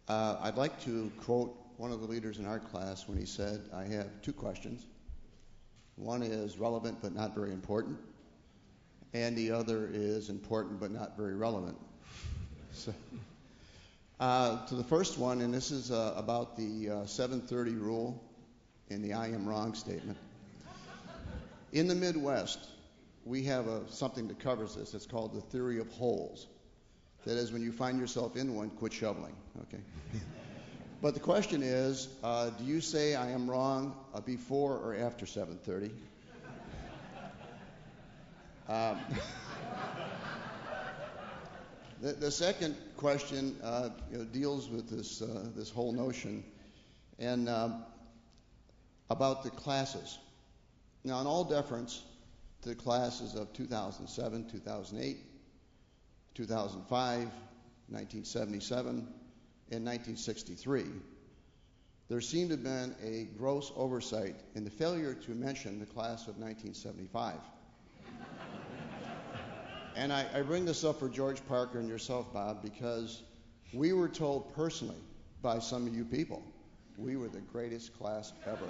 I'd like to quote one of the leaders in our class when he said, I have two questions. One is relevant but not very important, and the other is important but not very relevant. So, to the first one, and this is about the 730 rule in the I am wrong statement. In the Midwest, we have something that covers this. It's called the theory of holes. That is, when you find yourself in one, quit shoveling. Okay. But the question is, do you say I am wrong before or after 7:30? The second question deals with this whole notion and about the classes. Now, in all deference to the classes of 2007, 2008, 2005, 1977, and 1963, there seemed to have been a gross oversight in the failure to mention the class of 1975. And I bring this up for George Parker and yourself, Bob, because we were told personally by some of you people we were the greatest class ever.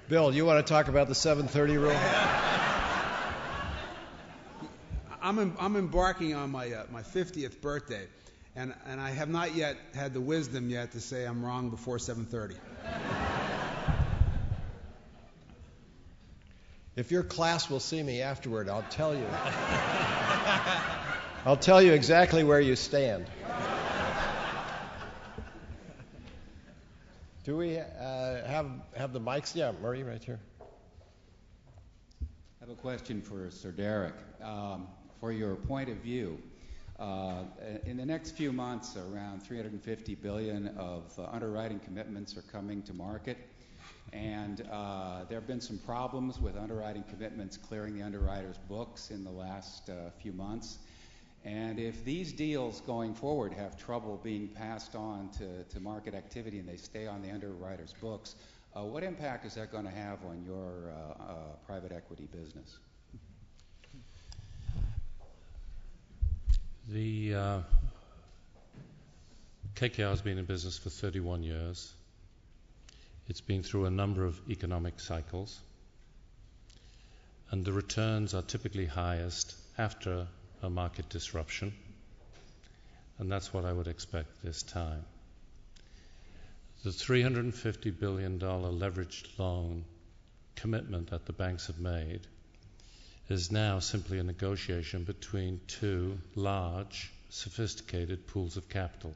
Bill, you want to talk about the 7:30 rule? I'm embarking on my 50th birthday, and I have not yet had the wisdom yet to say I'm wrong before 7:30. If your class will see me afterward, I'll tell you. I'll tell you exactly where you stand. Do we have the mics? Yeah, Murray, right here. I have a question for Sir Derek. For your point of view, in the next few months, around $350 billion of underwriting commitments are coming to market, and there have been some problems with underwriting commitments clearing the underwriters' books in the last few months. And if these deals going forward have trouble being passed on to market activity and they stay on the underwriter's books, what impact is that going to have on your private equity business? The KKR has been in business for 31 years. It's been through a number of economic cycles, and the returns are typically highest after a market disruption, and that's what I would expect this time. The $350 billion leveraged loan commitment that the banks have made is now simply a negotiation between two large, sophisticated pools of capital.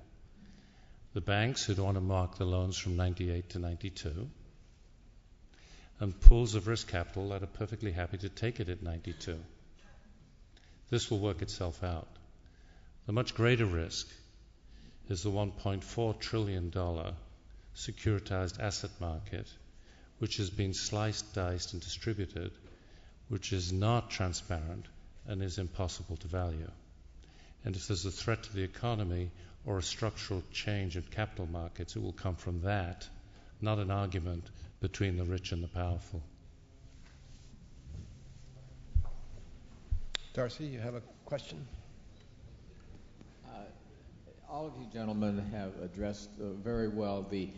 The banks who want to mark the loans from 98 to 92, and pools of risk capital that are perfectly happy to take it at 92. This will work itself out. The much greater risk is the $1.4 trillion securitized asset market, which has been sliced, diced, and distributed, which is not transparent and is impossible to value. And if there's a threat to the economy or a structural change in capital markets, it will come from that, not an argument between the rich and the powerful. Darcy, you have a question? All of you gentlemen have addressed very well the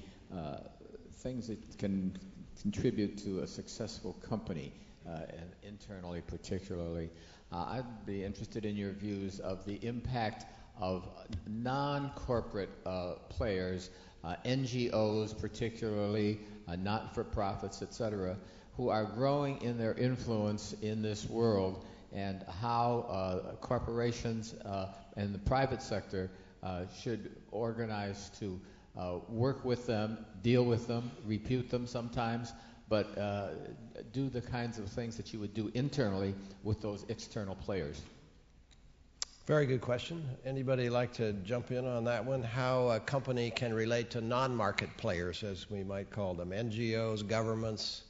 things that can contribute to a successful company, and internally particularly. I'd be interested in your views of the impact of non-corporate players, NGOs particularly, not-for-profits, etc., who are growing in their influence in this world, and how corporations and the private sector should organize to work with them, deal with them, repute them sometimes, but do the kinds of things that you would do internally with those external players. Very good question. Anybody like to jump in on that one? How a company can relate to non-market players, as we might call them, NGOs, governments,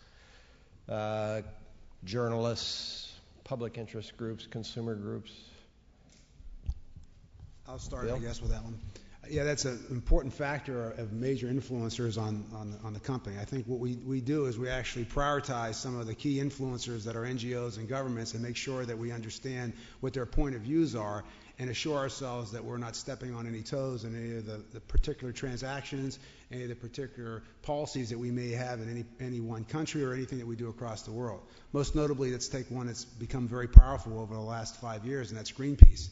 journalists, public interest groups, consumer groups? I'll start, Bill? I guess, with that one. Yeah, that's an important factor of major influencers on the company. I think what we do is we actually prioritize some of the key influencers that are NGOs and governments and make sure that we understand what their point of views are and assure ourselves that we're not stepping on any toes in any of the particular transactions, any of the particular policies that we may have in any one country or anything that we do across the world. Most notably, let's take one that's become very powerful over the last 5 years, and that's Greenpeace.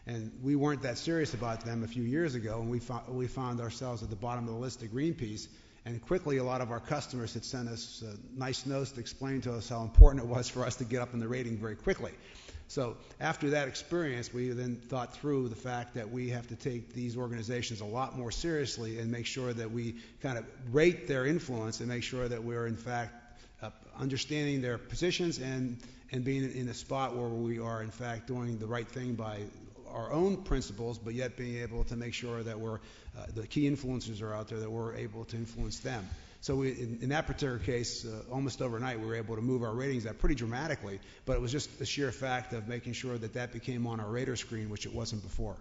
And we weren't that serious about them a few years ago, and we found ourselves at the bottom of the list of Greenpeace. And quickly, a lot of our customers had sent us nice notes to explain to us how important it was for us to get up in the rating very quickly. So after that experience, we then thought through the fact that we have to take these organizations a lot more seriously and make sure that we kind of rate their influence and make sure that we're, in fact, understanding their positions and being in a spot where we are, in fact, doing the right thing by our own principles, but yet being able to make sure that we're the key influencers are out there, that we're able to influence them. So in that particular case, almost overnight, we were able to move our ratings up pretty dramatically, but it was just the sheer fact of making sure that that became on our radar screen, which it wasn't before.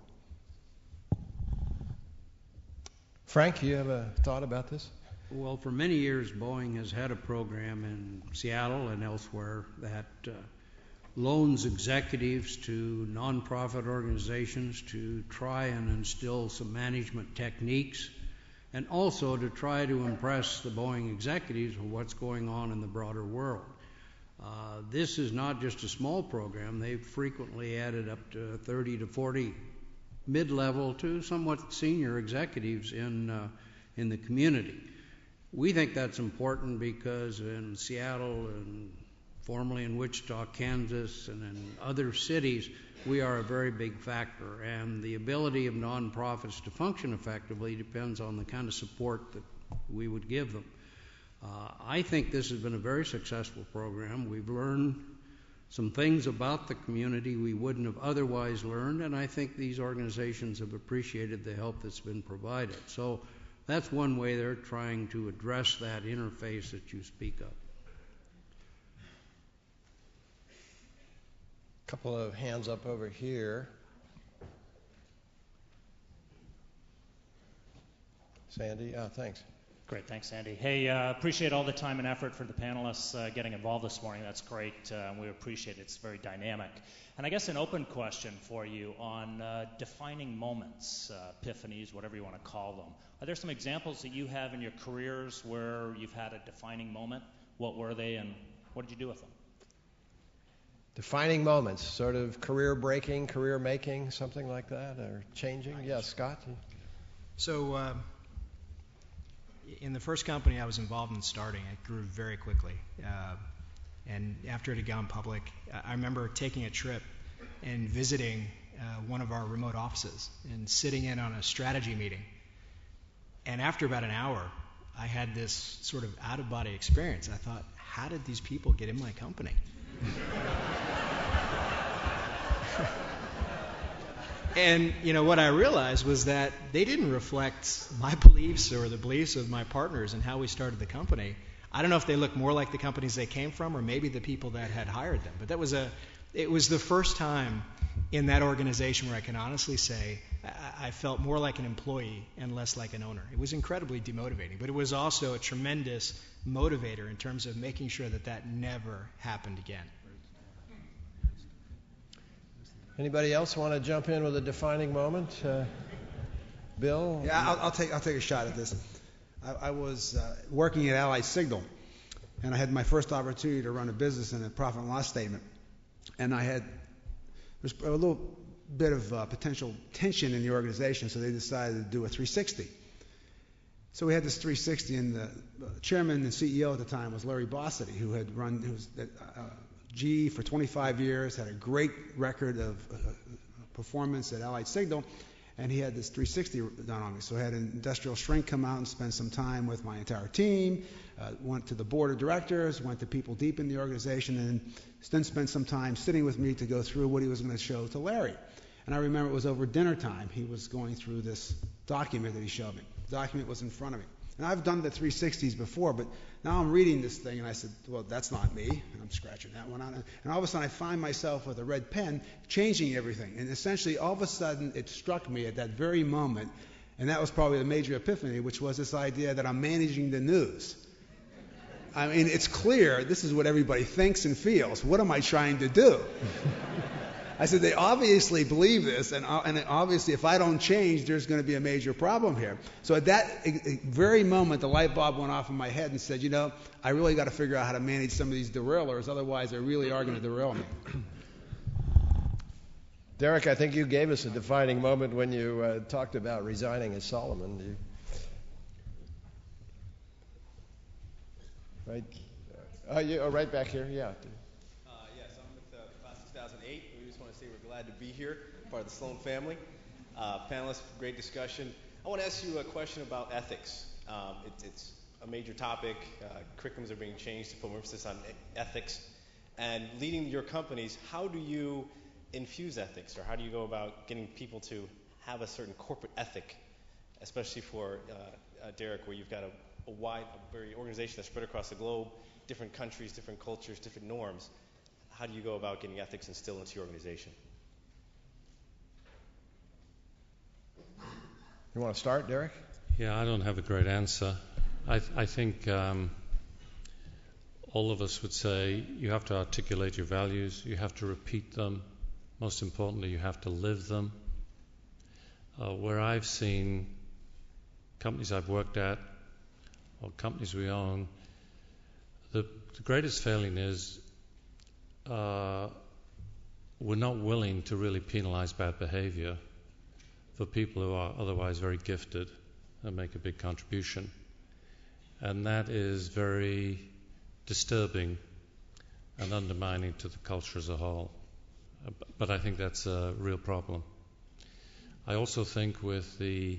Frank, you have a thought about this? Well, for many years, Boeing has had a program in Seattle and elsewhere that loans executives to nonprofit organizations to try and instill some management techniques, and also to try to impress the Boeing executives with what's going on in the broader world. This is not just a small program. They've frequently added up to 30 to 40 mid-level to somewhat senior executives in the community. We think that's important because in Seattle and formerly in Wichita, Kansas, and in other cities, we are a very big factor, and the ability of nonprofits to function effectively depends on the kind of support that we would give them. I think this has been a very successful program. We've learned some things about the community we wouldn't have otherwise learned, and I think these organizations have appreciated the help that's been provided. So that's one way they're trying to address that interface that you speak of. Couple of hands up over here. Sandy, thanks. Great, thanks, Sandy. Hey, appreciate all the time and effort for the panelists getting involved this morning. That's great. We appreciate it. It's very dynamic. And I guess an open question for you on defining moments, epiphanies, whatever you want to call them. Are there some examples that you have in your careers where you've had a defining moment? What were they, and what did you do with them? Defining moments, sort of career-breaking, career-making, something like that, or changing? Yes, Scott? So in the first company I was involved in starting, it grew very quickly. And after it had gone public, I remember taking a trip and visiting one of our remote offices and sitting in on a strategy meeting. And after about an hour, I had this sort of out-of-body experience. I thought, how did these people get in my company? And what I realized was that they didn't reflect my beliefs or the beliefs of my partners and how we started the company. I don't know if they looked more like the companies they came from or maybe the people that had hired them. But it was the first time in that organization where I can honestly say I felt more like an employee and less like an owner. It was incredibly demotivating, but it was also a tremendous motivator in terms of making sure that never happened again. Anybody else want to jump in with a defining moment? Bill? Yeah, I'll take a shot at this. I was working at Allied Signal, and I had my first opportunity to run a business and a profit and loss statement. And there's a little bit of potential tension in the organization, so they decided to do a 360. So we had this 360, and the chairman and CEO at the time was Larry Bossidy, who was at GE for 25 years, had a great record of performance at Allied Signal, and he had this 360 done on me. So I had an industrial shrink come out and spend some time with my entire team, went to the board of directors, went to people deep in the organization, and then spent some time sitting with me to go through what he was going to show to Larry. And I remember it was over dinner time. He was going through this document that he showed me. The document was in front of me. And I've done the 360s before, but now I'm reading this thing, and I said, well, that's not me. And I'm scratching that one out. And all of a sudden, I find myself with a red pen changing everything. And essentially, all of a sudden, it struck me at that very moment, and that was probably the major epiphany, which was this idea that I'm managing the news. I mean, it's clear this is what everybody thinks and feels. What am I trying to do? I said, they obviously believe this, and obviously if I don't change, there's going to be a major problem here. So at that very moment, the light bulb went off in my head and said, I really got to figure out how to manage some of these derailers, otherwise they really are going to derail me. Derek, I think you gave us a defining moment when you talked about resigning as Solomon. Right? Right back here, yeah. Yes, I'm with the class of 2008. We just want to say we're glad to be here, part of the Sloan family. Panelists, great discussion. I want to ask you a question about ethics. It's a major topic. Curriculums are being changed to put more emphasis on ethics. And leading your companies, how do you infuse ethics, or how do you go about getting people to have a certain corporate ethic, especially for Derek, where you've got a wide, very organization that's spread across the globe, different countries, different cultures, different norms. How do you go about getting ethics instilled into your organization? You want to start, Derek? Yeah, I don't have a great answer. I think all of us would say you have to articulate your values, you have to repeat them. Most importantly, you have to live them. Where I've seen companies I've worked at or companies we own, the greatest failing is we're not willing to really penalize bad behavior for people who are otherwise very gifted and make a big contribution. And that is very disturbing and undermining to the culture as a whole. But I think that's a real problem. I also think with the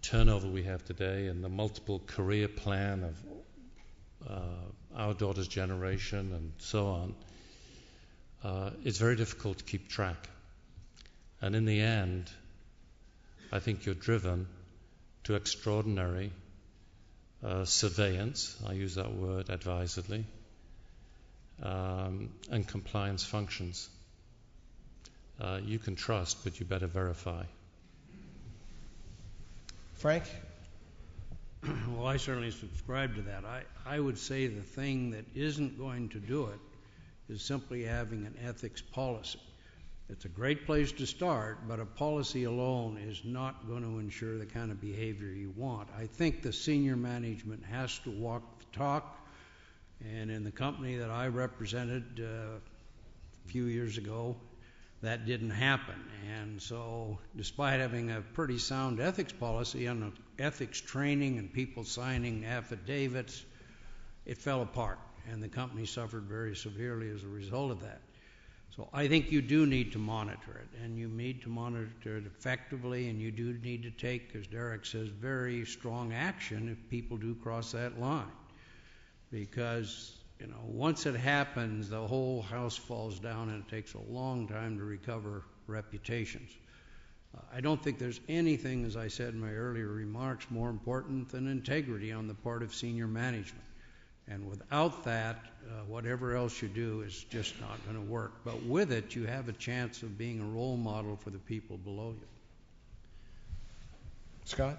turnover we have today and the multiple career plan of our daughter's generation and so on, it's very difficult to keep track. And in the end, I think you're driven to extraordinary surveillance, I use that word advisedly, and compliance functions. You can trust, but you better verify. Frank? Well, I certainly subscribe to that. I would say the thing that isn't going to do it is simply having an ethics policy. It's a great place to start, but a policy alone is not going to ensure the kind of behavior you want. I think the senior management has to walk the talk, and in the company that I represented a few years ago, that didn't happen. And so despite having a pretty sound ethics policy and ethics training and people signing affidavits, it fell apart, and the company suffered very severely as a result of that. So I think you do need to monitor it, and you need to monitor it effectively, and you do need to take, as Derek says, very strong action if people do cross that line. Because, once it happens, the whole house falls down, and it takes a long time to recover reputations. I don't think there's anything, as I said in my earlier remarks, more important than integrity on the part of senior management. And without that, whatever else you do is just not going to work. But with it, you have a chance of being a role model for the people below you. Scott?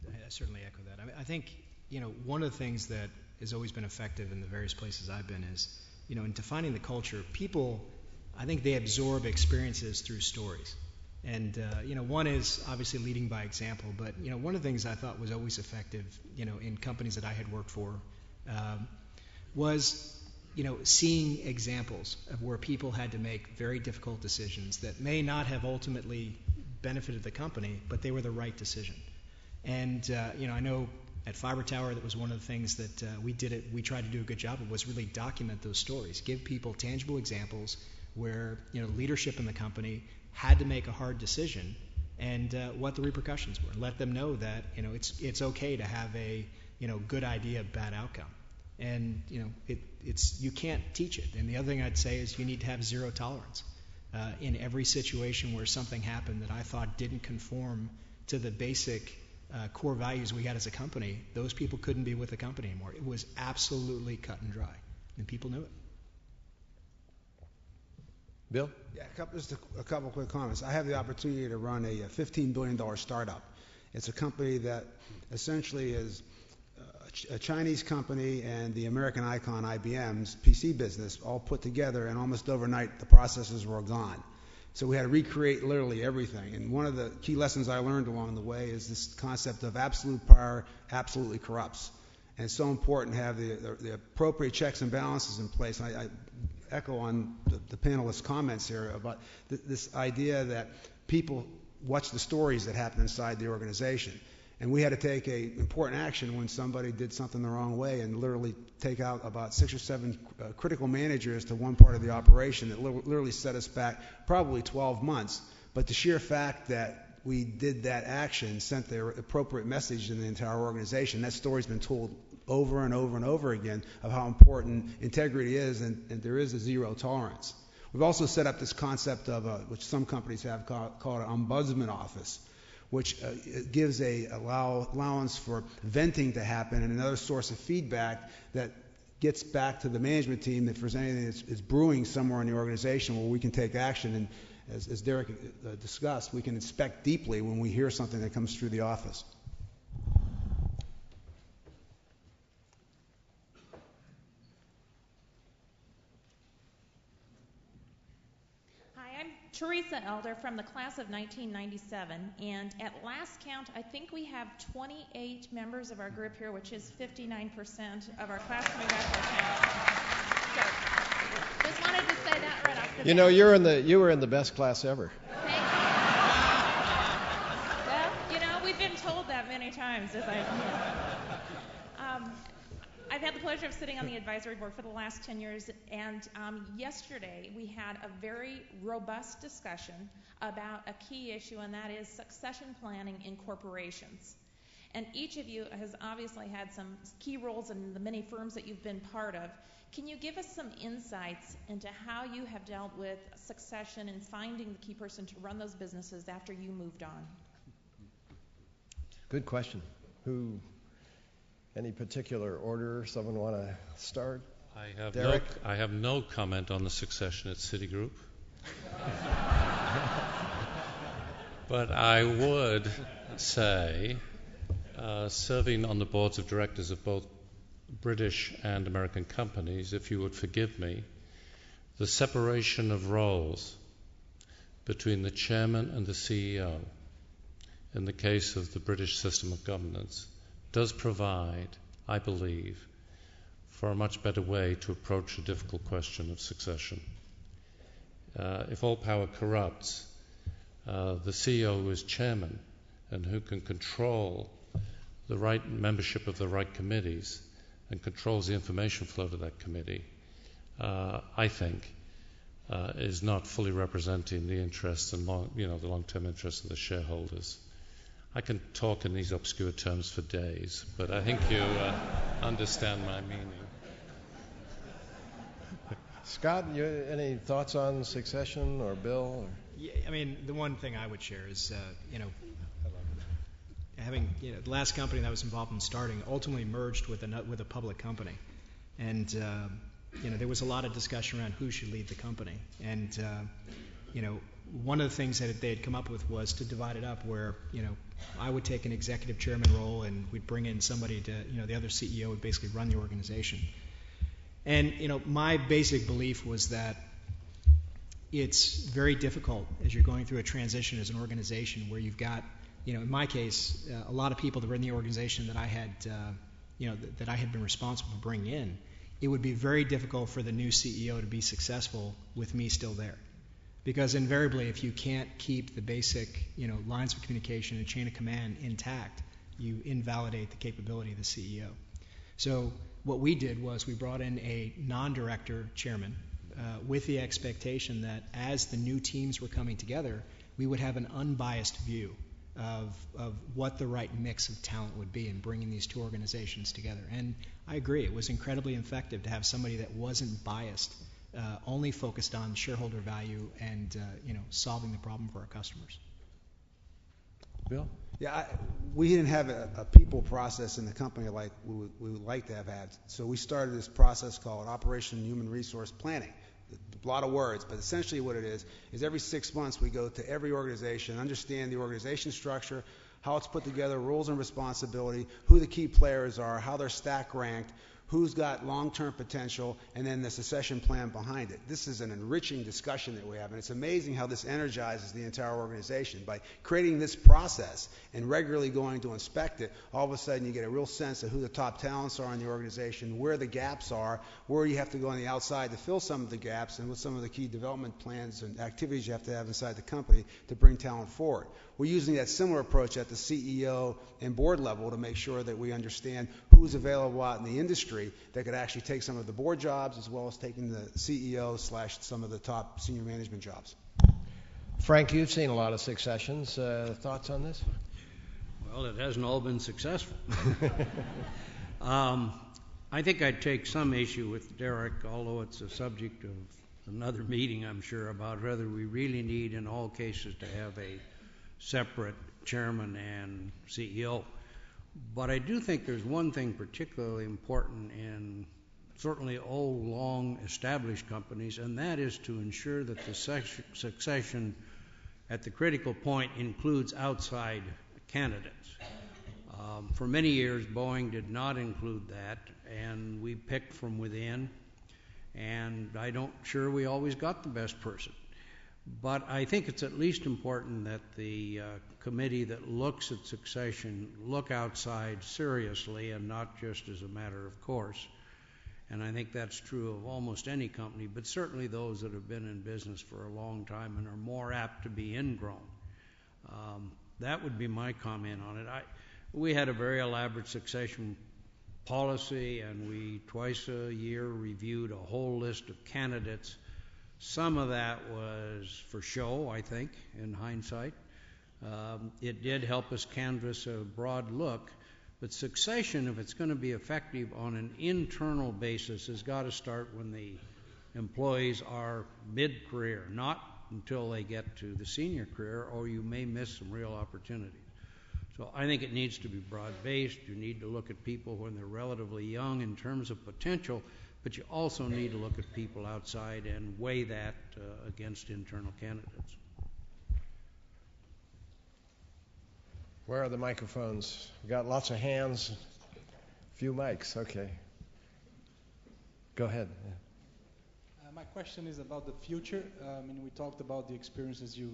I certainly echo that. I think, one of the things that has always been effective in the various places I've been is, in defining the culture, people, I think they absorb experiences through stories. And, one is obviously leading by example, but, one of the things I thought was always effective, in companies that I had worked for, was, seeing examples of where people had to make very difficult decisions that may not have ultimately benefited the company, but they were the right decision. And, I know at Fiber Tower, that was one of the things that we tried to do a good job of, was really document those stories, give people tangible examples where, leadership in the company had to make a hard decision, and what the repercussions were. Let them know that it's okay to have a good idea, bad outcome, and you can't teach it. And the other thing I'd say is you need to have zero tolerance in every situation where something happened that I thought didn't conform to the basic core values we had as a company. Those people couldn't be with the company anymore. It was absolutely cut and dry, and people knew it. Bill? Yeah, just a couple quick comments. I have the opportunity to run a $15 billion startup. It's a company that essentially is a Chinese company and the American icon IBM's PC business all put together, and almost overnight the processes were gone. So we had to recreate literally everything. And one of the key lessons I learned along the way is this concept of absolute power absolutely corrupts. And it's so important to have the appropriate checks and balances in place. I echo on the panelists' comments here about this idea that people watch the stories that happen inside the organization. And we had to take important action when somebody did something the wrong way and literally take out about 6 or 7 critical managers to one part of the operation that literally set us back probably 12 months. But the sheer fact that we did that action sent the appropriate message to the entire organization. That story's been told over and over and over again of how important integrity is, and there is a zero tolerance. We've also set up this concept of, which some companies have called an ombudsman office, which gives a allowance for venting to happen and another source of feedback that gets back to the management team if there's anything that's brewing somewhere in the organization where we can take action. And as Derek discussed, we can inspect deeply when we hear something that comes through the office. Teresa Elder from the class of 1997, and at last count, I think we have 28 members of our group here, which is 59% of our class coming back to our town. So, just wanted to say that right off the bat. You know, you were in the best class ever. Thank you. Well, you know, we've been told that many times, as I've had the pleasure of sitting on the advisory board for the last 10 years, and yesterday we had a very robust discussion about a key issue, and that is succession planning in corporations. And each of you has obviously had some key roles in the many firms that you've been part of. Can you give us some insights into how you have dealt with succession and finding the key person to run those businesses after you moved on? Good question. Any particular order? Someone want to start? I have no comment on the succession at Citigroup. But I would say, serving on the boards of directors of both British and American companies, if you would forgive me, the separation of roles between the chairman and the CEO in the case of the British system of governance does provide, I believe, for a much better way to approach a difficult question of succession. If all power corrupts, the CEO who is chairman and who can control the right membership of the right committees and controls the information flow to that committee, I think, is not fully representing the interests and the long-term interests of the shareholders. I can talk in these obscure terms for days, but I think you understand my meaning. Scott, any thoughts on succession, or Bill? Or? Yeah, I mean, the one thing I would share is, having the last company that I was involved in starting ultimately merged with a public company, and there was a lot of discussion around who should lead the company, and one of the things that they had come up with was to divide it up where, I would take an executive chairman role and we'd bring in somebody to, the other CEO would basically run the organization. And, my basic belief was that it's very difficult as you're going through a transition as an organization where you've got, in my case, a lot of people that were in the organization that I had, that I had been responsible for bringing in. It would be very difficult for the new CEO to be successful with me still there. Because invariably, if you can't keep the basic, lines of communication and chain of command intact, you invalidate the capability of the CEO. So what we did was we brought in a non-director chairman with the expectation that as the new teams were coming together, we would have an unbiased view of what the right mix of talent would be in bringing these two organizations together. And I agree, it was incredibly effective to have somebody that wasn't biased, only focused on shareholder value and solving the problem for our customers. Bill? Yeah, we didn't have a people process in the company like we would like to have had. So we started this process called Operation Human Resource Planning. A lot of words, but essentially what it is every 6 months we go to every organization, understand the organization structure, how it's put together, roles and responsibility, who the key players are, how they're stack ranked, who's got long-term potential, and then the succession plan behind it. This is an enriching discussion that we have, and it's amazing how this energizes the entire organization. By creating this process and regularly going to inspect it, all of a sudden you get a real sense of who the top talents are in the organization, where the gaps are, where you have to go on the outside to fill some of the gaps, and what some of the key development plans and activities you have to have inside the company to bring talent forward. We're using that similar approach at the CEO and board level to make sure that we understand who's available out in the industry that could actually take some of the board jobs as well as taking the CEO / some of the top senior management jobs. Frank, you've seen a lot of successions. Thoughts on this? Well, it hasn't all been successful. I think I'd take some issue with Derek, although it's a subject of another meeting, I'm sure, about whether we really need in all cases to have a separate chairman and CEO. But I do think there's one thing particularly important in certainly old, long-established companies, and that is to ensure that the succession at the critical point includes outside candidates. For many years, Boeing did not include that, and we picked from within, and I don't sure we always got the best person. But I think it's at least important that the committee that looks at succession look outside seriously and not just as a matter of course. And I think that's true of almost any company, but certainly those that have been in business for a long time and are more apt to be ingrown. That would be my comment on it. We had a very elaborate succession policy, and we twice a year reviewed a whole list of candidates. Some of that was for show, I think, in hindsight. It did help us canvass a broad look, but succession, if it's going to be effective on an internal basis, has got to start when the employees are mid-career, not until they get to the senior career, or you may miss some real opportunities. So I think it needs to be broad-based. You need to look at people when they're relatively young in terms of potential, but you also need to look at people outside and weigh that against internal candidates. Where are the microphones? We got lots of hands, a few mics. Okay. Go ahead. Yeah. My question is about the future. We talked about the experiences you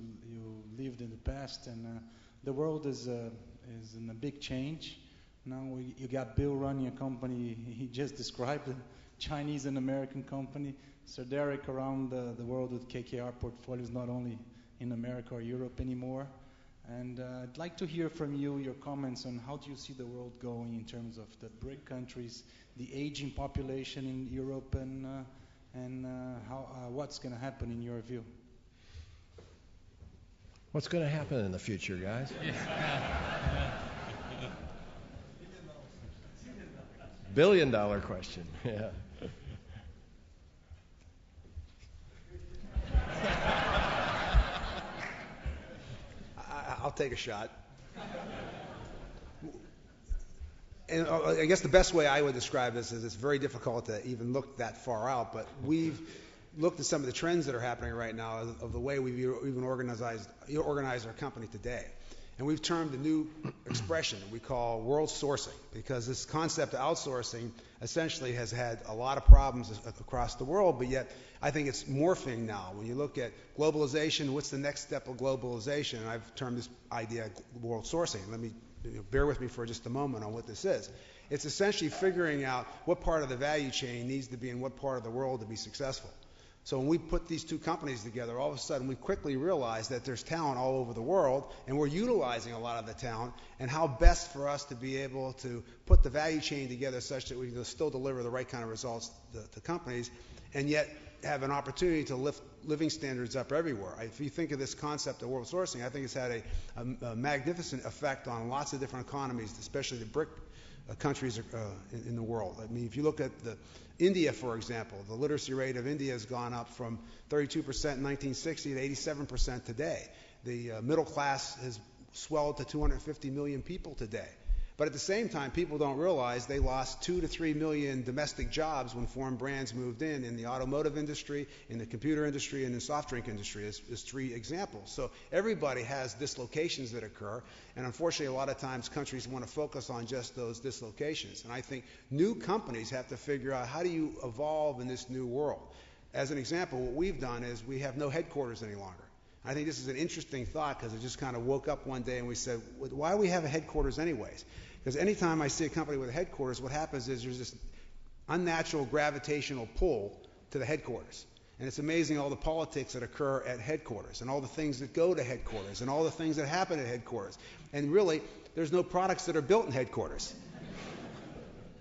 lived in the past, and the world is in a big change. Now you got Bill running a company he just described, a Chinese and American company. Sir Derek around the world with KKR portfolios, not only in America or Europe anymore. And I'd like to hear from you your comments on how do you see the world going in terms of the BRIC countries, the aging population in Europe, and what's going to happen in your view? What's going to happen in the future, guys? Billion-dollar question. Yeah. I'll take a shot. And I guess the best way I would describe this is it's very difficult to even look that far out, but we've looked at some of the trends that are happening right now of the way we've even organized our company today. And we've termed a new expression we call world sourcing, because this concept of outsourcing essentially has had a lot of problems across the world, but yet I think it's morphing now. When you look at globalization, what's the next step of globalization? And I've termed this idea world sourcing. Let me bear with me for just a moment on what this is. It's essentially figuring out what part of the value chain needs to be in what part of the world to be successful. So when we put these two companies together, all of a sudden we quickly realized that there's talent all over the world, and we're utilizing a lot of the talent, and how best for us to be able to put the value chain together such that we can still deliver the right kind of results to companies, and yet have an opportunity to lift living standards up everywhere. If you think of this concept of world sourcing, I think it's had a magnificent effect on lots of different economies, especially the BRIC countries in the world. I mean, if you look at India, for example, the literacy rate of India has gone up from 32% in 1960 to 87% today. The middle class has swelled to 250 million people today. But at the same time, people don't realize they lost 2 to 3 million domestic jobs when foreign brands moved in the automotive industry, in the computer industry, and in the soft drink industry, as 3 examples. So everybody has dislocations that occur, and unfortunately, a lot of times countries want to focus on just those dislocations. And I think new companies have to figure out, how do you evolve in this new world? As an example, what we've done is we have no headquarters any longer. I think this is an interesting thought, because it just kind of woke up one day and we said, why do we have a headquarters anyways? Because anytime I see a company with a headquarters, what happens is there's this unnatural gravitational pull to the headquarters. And it's amazing all the politics that occur at headquarters, and all the things that go to headquarters, and all the things that happen at headquarters. And really, there's no products that are built in headquarters.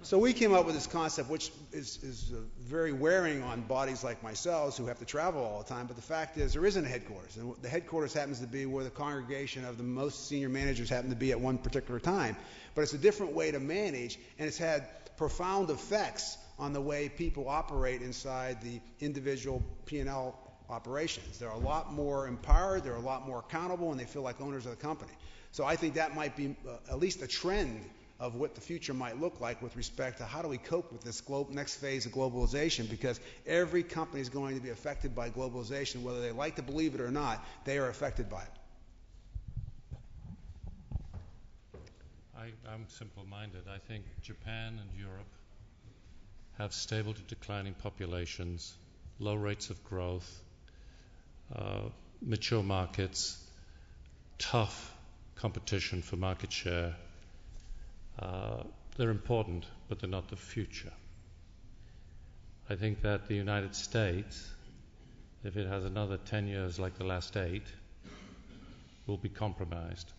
So we came up with this concept, which is very wearing on bodies like myself who have to travel all the time. But the fact is, there isn't a headquarters. And the headquarters happens to be where the congregation of the most senior managers happen to be at one particular time. But it's a different way to manage, and it's had profound effects on the way people operate inside the individual P&L operations. They're a lot more empowered, they're a lot more accountable, and they feel like owners of the company. So I think that might be at least a trend of what the future might look like with respect to how do we cope with this next phase of globalization, because every company is going to be affected by globalization, whether they like to believe it or not. They are affected by it. I'm simple-minded. I think Japan and Europe have stable to declining populations, low rates of growth, mature markets, tough competition for market share. They're important, but they're not the future. I think that the United States, if it has another 10 years like the last 8, will be compromised,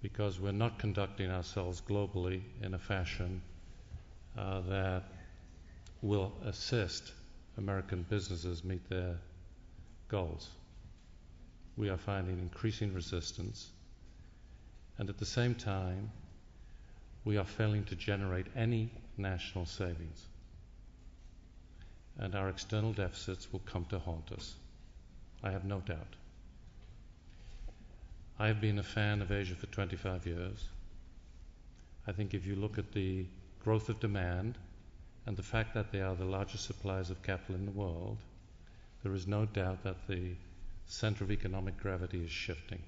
because we're not conducting ourselves globally in a fashion that will assist American businesses meet their goals. We are finding increasing resistance, and at the same time, we are failing to generate any national savings. And our external deficits will come to haunt us. I have no doubt. I have been a fan of Asia for 25 years. I think if you look at the growth of demand and the fact that they are the largest suppliers of capital in the world, there is no doubt that the center of economic gravity is shifting.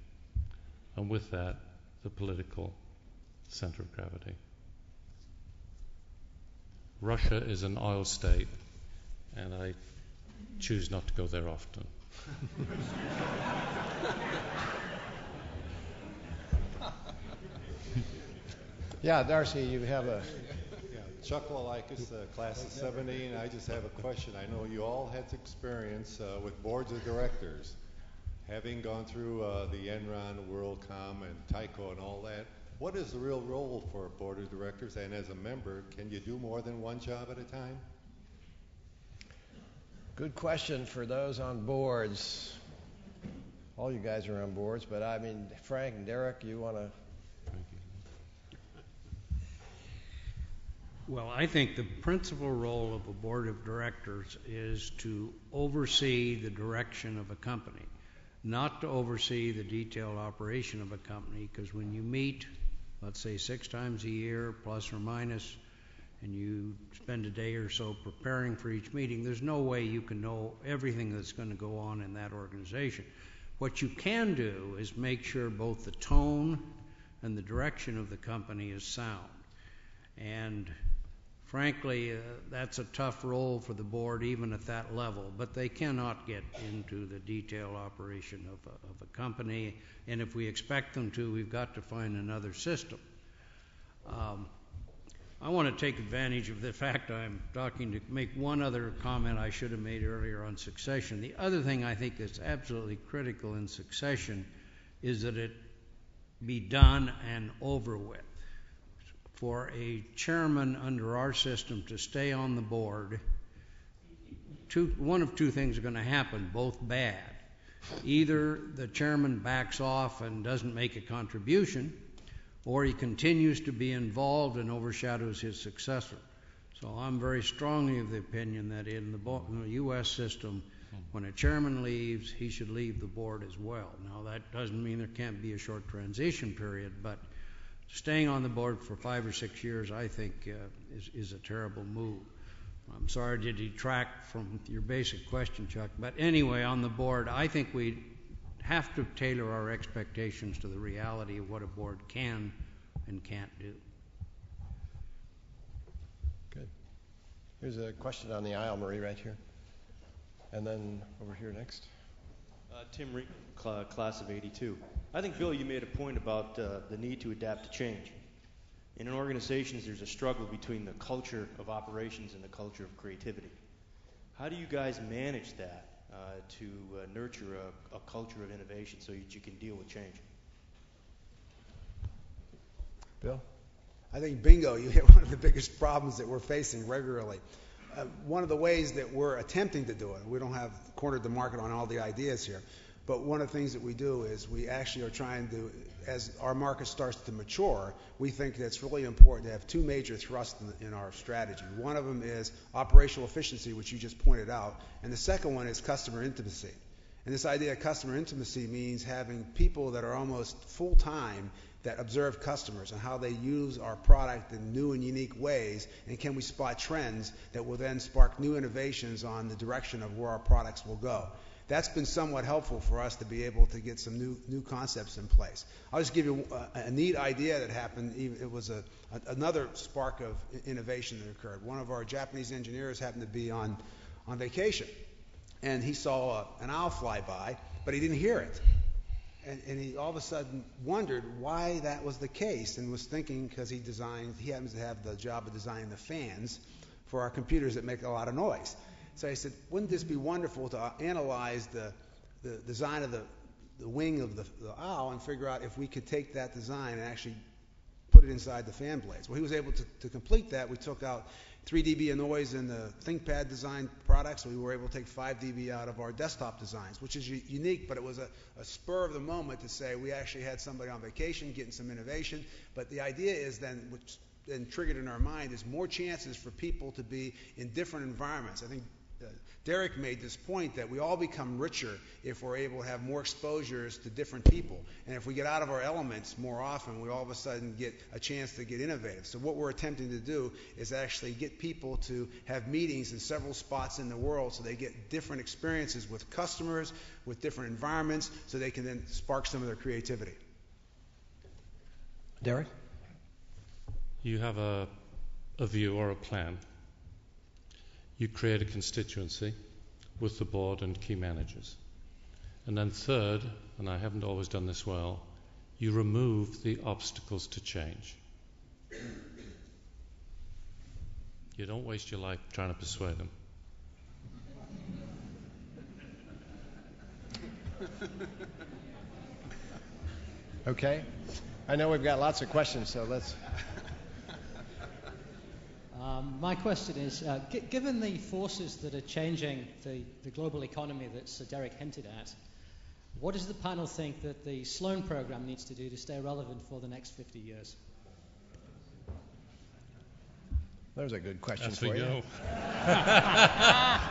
And with that, the political center of gravity. Russia is an oil state, and I choose not to go there often. Yeah, Darcy, you have a... Chuck Lalaikas, class of 70, and I just have a question. I know you all had experience with boards of directors, having gone through the Enron, WorldCom, and Tyco and all that. What is the real role for a board of directors? And as a member, can you do more than one job at a time? Good question for those on boards. All you guys are on boards, but I mean, Frank and Derek, you want to... Well, I think the principal role of a board of directors is to oversee the direction of a company, not to oversee the detailed operation of a company, because when you meet, let's say 6 times a year, plus or minus, and you spend a day or so preparing for each meeting, there's no way you can know everything that's going to go on in that organization. What you can do is make sure both the tone and the direction of the company is sound. And frankly, that's a tough role for the board, even at that level, but they cannot get into the detailed operation of a company, and if we expect them to, we've got to find another system. I want to take advantage of the fact I'm talking to make one other comment I should have made earlier on succession. The other thing I think that's absolutely critical in succession is that it be done and over with. For a chairman under our system to stay on the board, one of 2 things are going to happen, both bad. Either the chairman backs off and doesn't make a contribution, or he continues to be involved and overshadows his successor. So I'm very strongly of the opinion that in the U.S. system, when a chairman leaves, he should leave the board as well. Now, that doesn't mean there can't be a short transition period, but staying on the board for 5 or 6 years, I think, is a terrible move. I'm sorry to detract from your basic question, Chuck, but anyway, on the board, I think we have to tailor our expectations to the reality of what a board can and can't do. Good. Here's a question on the aisle, Marie, right here. And then over here next. Tim Reed, class of '82. I think, Bill, you made a point about the need to adapt to change. In organizations, there's a struggle between the culture of operations and the culture of creativity. How do you guys manage that to nurture a culture of innovation so that you can deal with change? Bill? I think bingo, you hit one of the biggest problems that we're facing regularly. One of the ways that we're attempting to do it, we don't have cornered the market on all the ideas here, but one of the things that we do is we actually are trying to, as our market starts to mature, we think that it's really important to have two major thrusts in our strategy. One of them is operational efficiency, which you just pointed out, and the second one is customer intimacy. And this idea of customer intimacy means having people that are almost full-time that observe customers and how they use our product in new and unique ways, and can we spot trends that will then spark new innovations on the direction of where our products will go. That's been somewhat helpful for us to be able to get some new concepts in place. I'll just give you a neat idea that happened. It was another spark of innovation that occurred. One of our Japanese engineers happened to be on vacation, and he saw an owl fly by, but he didn't hear it. And he all of a sudden wondered why that was the case, and was thinking, because he happens to have the job of designing the fans for our computers that make a lot of noise. So he said, wouldn't this be wonderful to analyze the design of the wing of the owl and figure out if we could take that design and actually put it inside the fan blades? Well, he was able to complete that. We took out 3 dB of noise in the ThinkPad design products, so we were able to take 5 dB out of our desktop designs, which is unique, but it was a spur of the moment to say we actually had somebody on vacation getting some innovation. But the idea is then, which then triggered in our mind, is more chances for people to be in different environments. I think Derek made this point that we all become richer if we're able to have more exposures to different people. And if we get out of our elements more often, we all of a sudden get a chance to get innovative. So what we're attempting to do is actually get people to have meetings in several spots in the world so they get different experiences with customers, with different environments, so they can then spark some of their creativity. Derek? You have a view or a plan. You create a constituency with the board and key managers. And then third, and I haven't always done this well, you remove the obstacles to change. You don't waste your life trying to persuade them. Okay. I know we've got lots of questions, so let's... My question is, given the forces that are changing the global economy that Sir Derek hinted at, what does the panel think that the Sloan program needs to do to stay relevant for the next 50 years? There's a good question That's for you.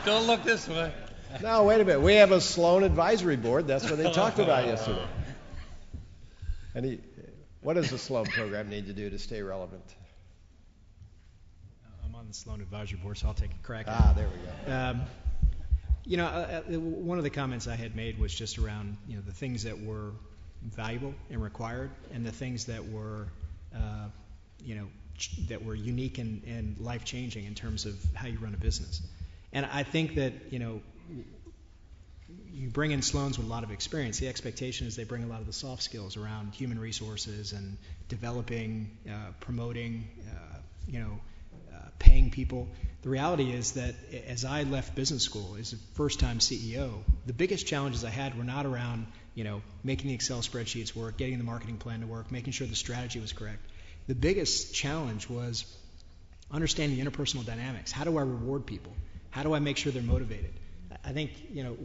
Don't look this way. No, wait a minute. We have a Sloan advisory board. That's what they talked about yesterday. What does the Sloan program need to do to stay relevant? I'm on the Sloan Advisory Board, so I'll take a crack at it. There we go. One of the comments I had made was just around, the things that were valuable and required, and the things that were, that were unique and life-changing in terms of how you run a business. And I think that, you bring in Sloans with a lot of experience. The expectation is they bring a lot of the soft skills around human resources and developing, promoting, paying people. The reality is that as I left business school as a first-time CEO, the biggest challenges I had were not around, making the Excel spreadsheets work, getting the marketing plan to work, making sure the strategy was correct. The biggest challenge was understanding the interpersonal dynamics. How do I reward people? How do I make sure they're motivated? I think,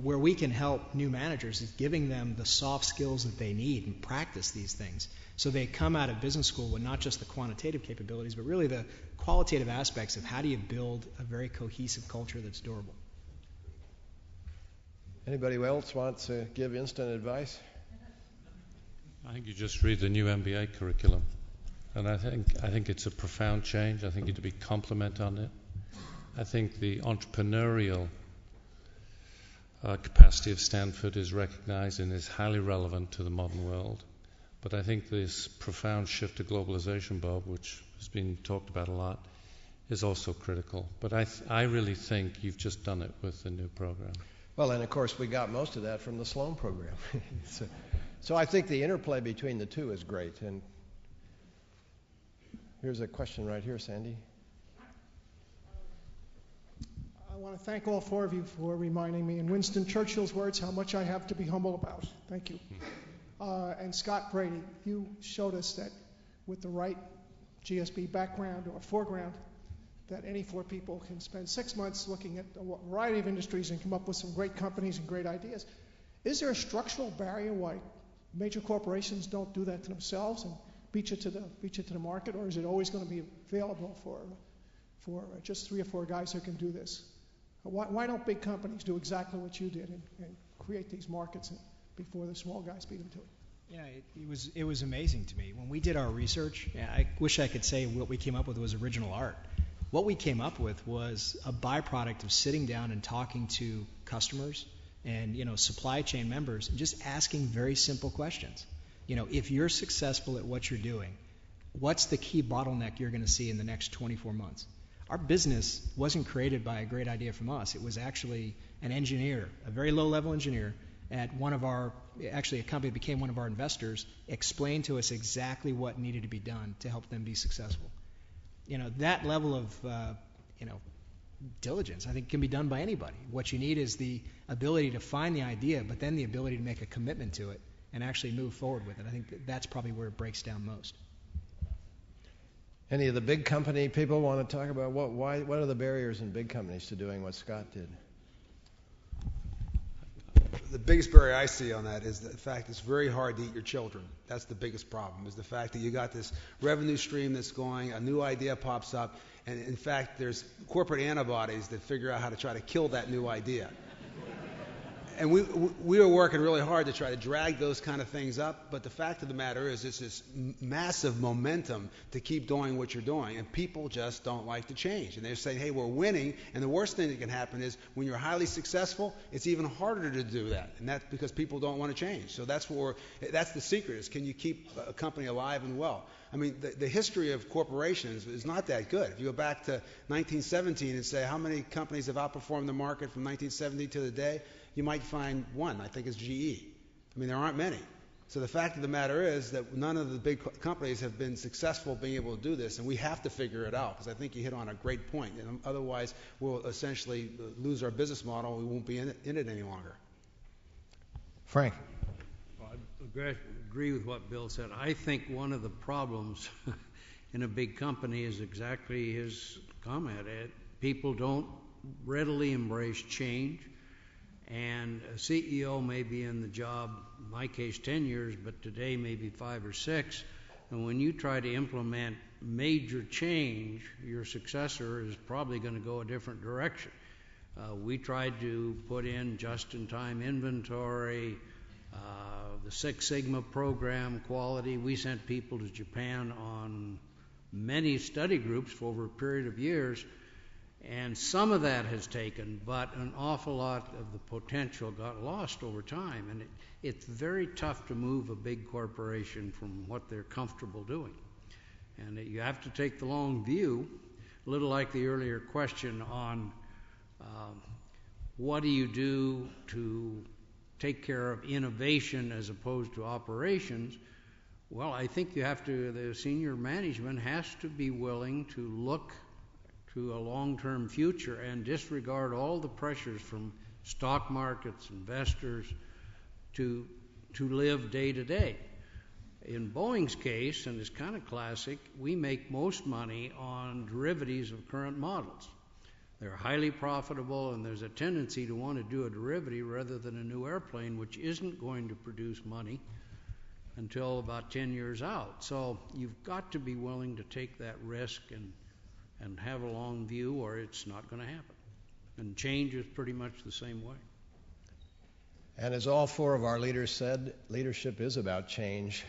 where we can help new managers is giving them the soft skills that they need and practice these things. So they come out of business school with not just the quantitative capabilities, but really the qualitative aspects of how do you build a very cohesive culture that's durable. Anybody else want to give instant advice? I think you just read the new MBA curriculum. And I think it's a profound change. I think you to be compliment on it. I think the entrepreneurial capacity of Stanford is recognized and is highly relevant to the modern world. But I think this profound shift to globalization, Bob, which has been talked about a lot, is also critical. But I really think you've just done it with the new program. Well, and of course, we got most of that from the Sloan program. So I think the interplay between the two is great. And here's a question right here, Sandy. I want to thank all four of you for reminding me, in Winston Churchill's words, how much I have to be humble about. Thank you. And Scott Brady, you showed us that with the right GSB background or foreground, that any four people can spend 6 months looking at a variety of industries and come up with some great companies and great ideas. Is there a structural barrier why major corporations don't do that to themselves and beat you to the market, or is it always going to be available for just 3 or 4 guys who can do this? Why don't big companies do exactly what you did and create these markets before the small guys beat them to it? Yeah, it was amazing to me. When we did our research, I wish I could say what we came up with was original art. What we came up with was a byproduct of sitting down and talking to customers and supply chain members and just asking very simple questions. If you're successful at what you're doing, what's the key bottleneck you're going to see in the next 24 months? Our business wasn't created by a great idea from us. It was actually an engineer, a very low-level engineer at a company that became one of our investors, explained to us exactly what needed to be done to help them be successful. That level of diligence, I think, can be done by anybody. What you need is the ability to find the idea, but then the ability to make a commitment to it and actually move forward with it. I think that's probably where it breaks down most. Any of the big company people want to talk about what are the barriers in big companies to doing what Scott did? The biggest barrier I see on that is the fact it's very hard to eat your children. That's the biggest problem, is the fact that you got this revenue stream that's going, a new idea pops up, and in fact there's corporate antibodies that figure out how to try to kill that new idea. And we were working really hard to try to drag those kind of things up, but the fact of the matter is it's this massive momentum to keep doing what you're doing, and people just don't like to change. And they're saying, hey, we're winning, and the worst thing that can happen is when you're highly successful, it's even harder to do that, and that's because people don't want to change. So that's the secret, is can you keep a company alive and well? I mean, the history of corporations is not that good. If you go back to 1917 and say how many companies have outperformed the market from 1970 to the day, you might find one, I think, is GE. I mean, there aren't many. So the fact of the matter is that none of the big companies have been successful being able to do this, and we have to figure it out, because I think you hit on a great point. And otherwise, we'll essentially lose our business model, and we won't be in it any longer. Frank. Well, I agree with what Bill said. I think one of the problems in a big company is exactly his comment. People don't readily embrace change. And a CEO may be in the job, in my case 10 years, but today maybe 5 or 6. And when you try to implement major change, your successor is probably going to go a different direction. We tried to put in just-in-time inventory, the Six Sigma program, quality. We sent people to Japan on many study groups for over a period of years. And some of that has taken, but an awful lot of the potential got lost over time. And it's very tough to move a big corporation from what they're comfortable doing. And you have to take the long view, a little like the earlier question on what do you do to take care of innovation as opposed to operations. Well, I think the senior management has to be willing to look to a long-term future and disregard all the pressures from stock markets, investors, to live day to day. In Boeing's case, and it's kind of classic, we make most money on derivatives of current models. They're highly profitable, and there's a tendency to want to do a derivative rather than a new airplane, which isn't going to produce money until about 10 years out. So you've got to be willing to take that risk and have a long view, or it's not going to happen. And change is pretty much the same way. And as all four of our leaders said, leadership is about change.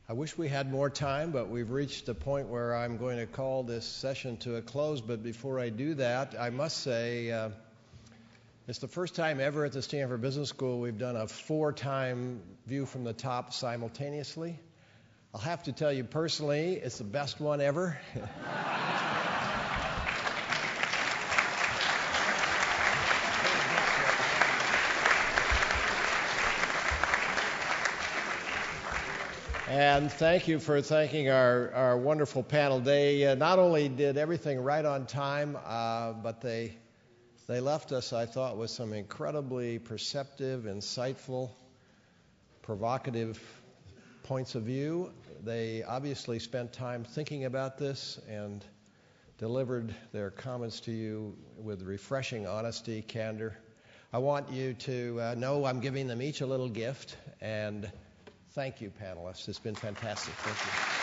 I wish we had more time, but we've reached the point where I'm going to call this session to a close. But before I do that, I must say it's the first time ever at the Stanford Business School we've done a 4-time view from the top simultaneously. I'll have to tell you personally, it's the best one ever. And thank you for thanking our wonderful panel. They not only did everything right on time, but they left us, I thought, with some incredibly perceptive, insightful, provocative points of view. They obviously spent time thinking about this and delivered their comments to you with refreshing honesty, candor. I want you to know I'm giving them each a little gift, and thank you, panelists. It's been fantastic. Thank you.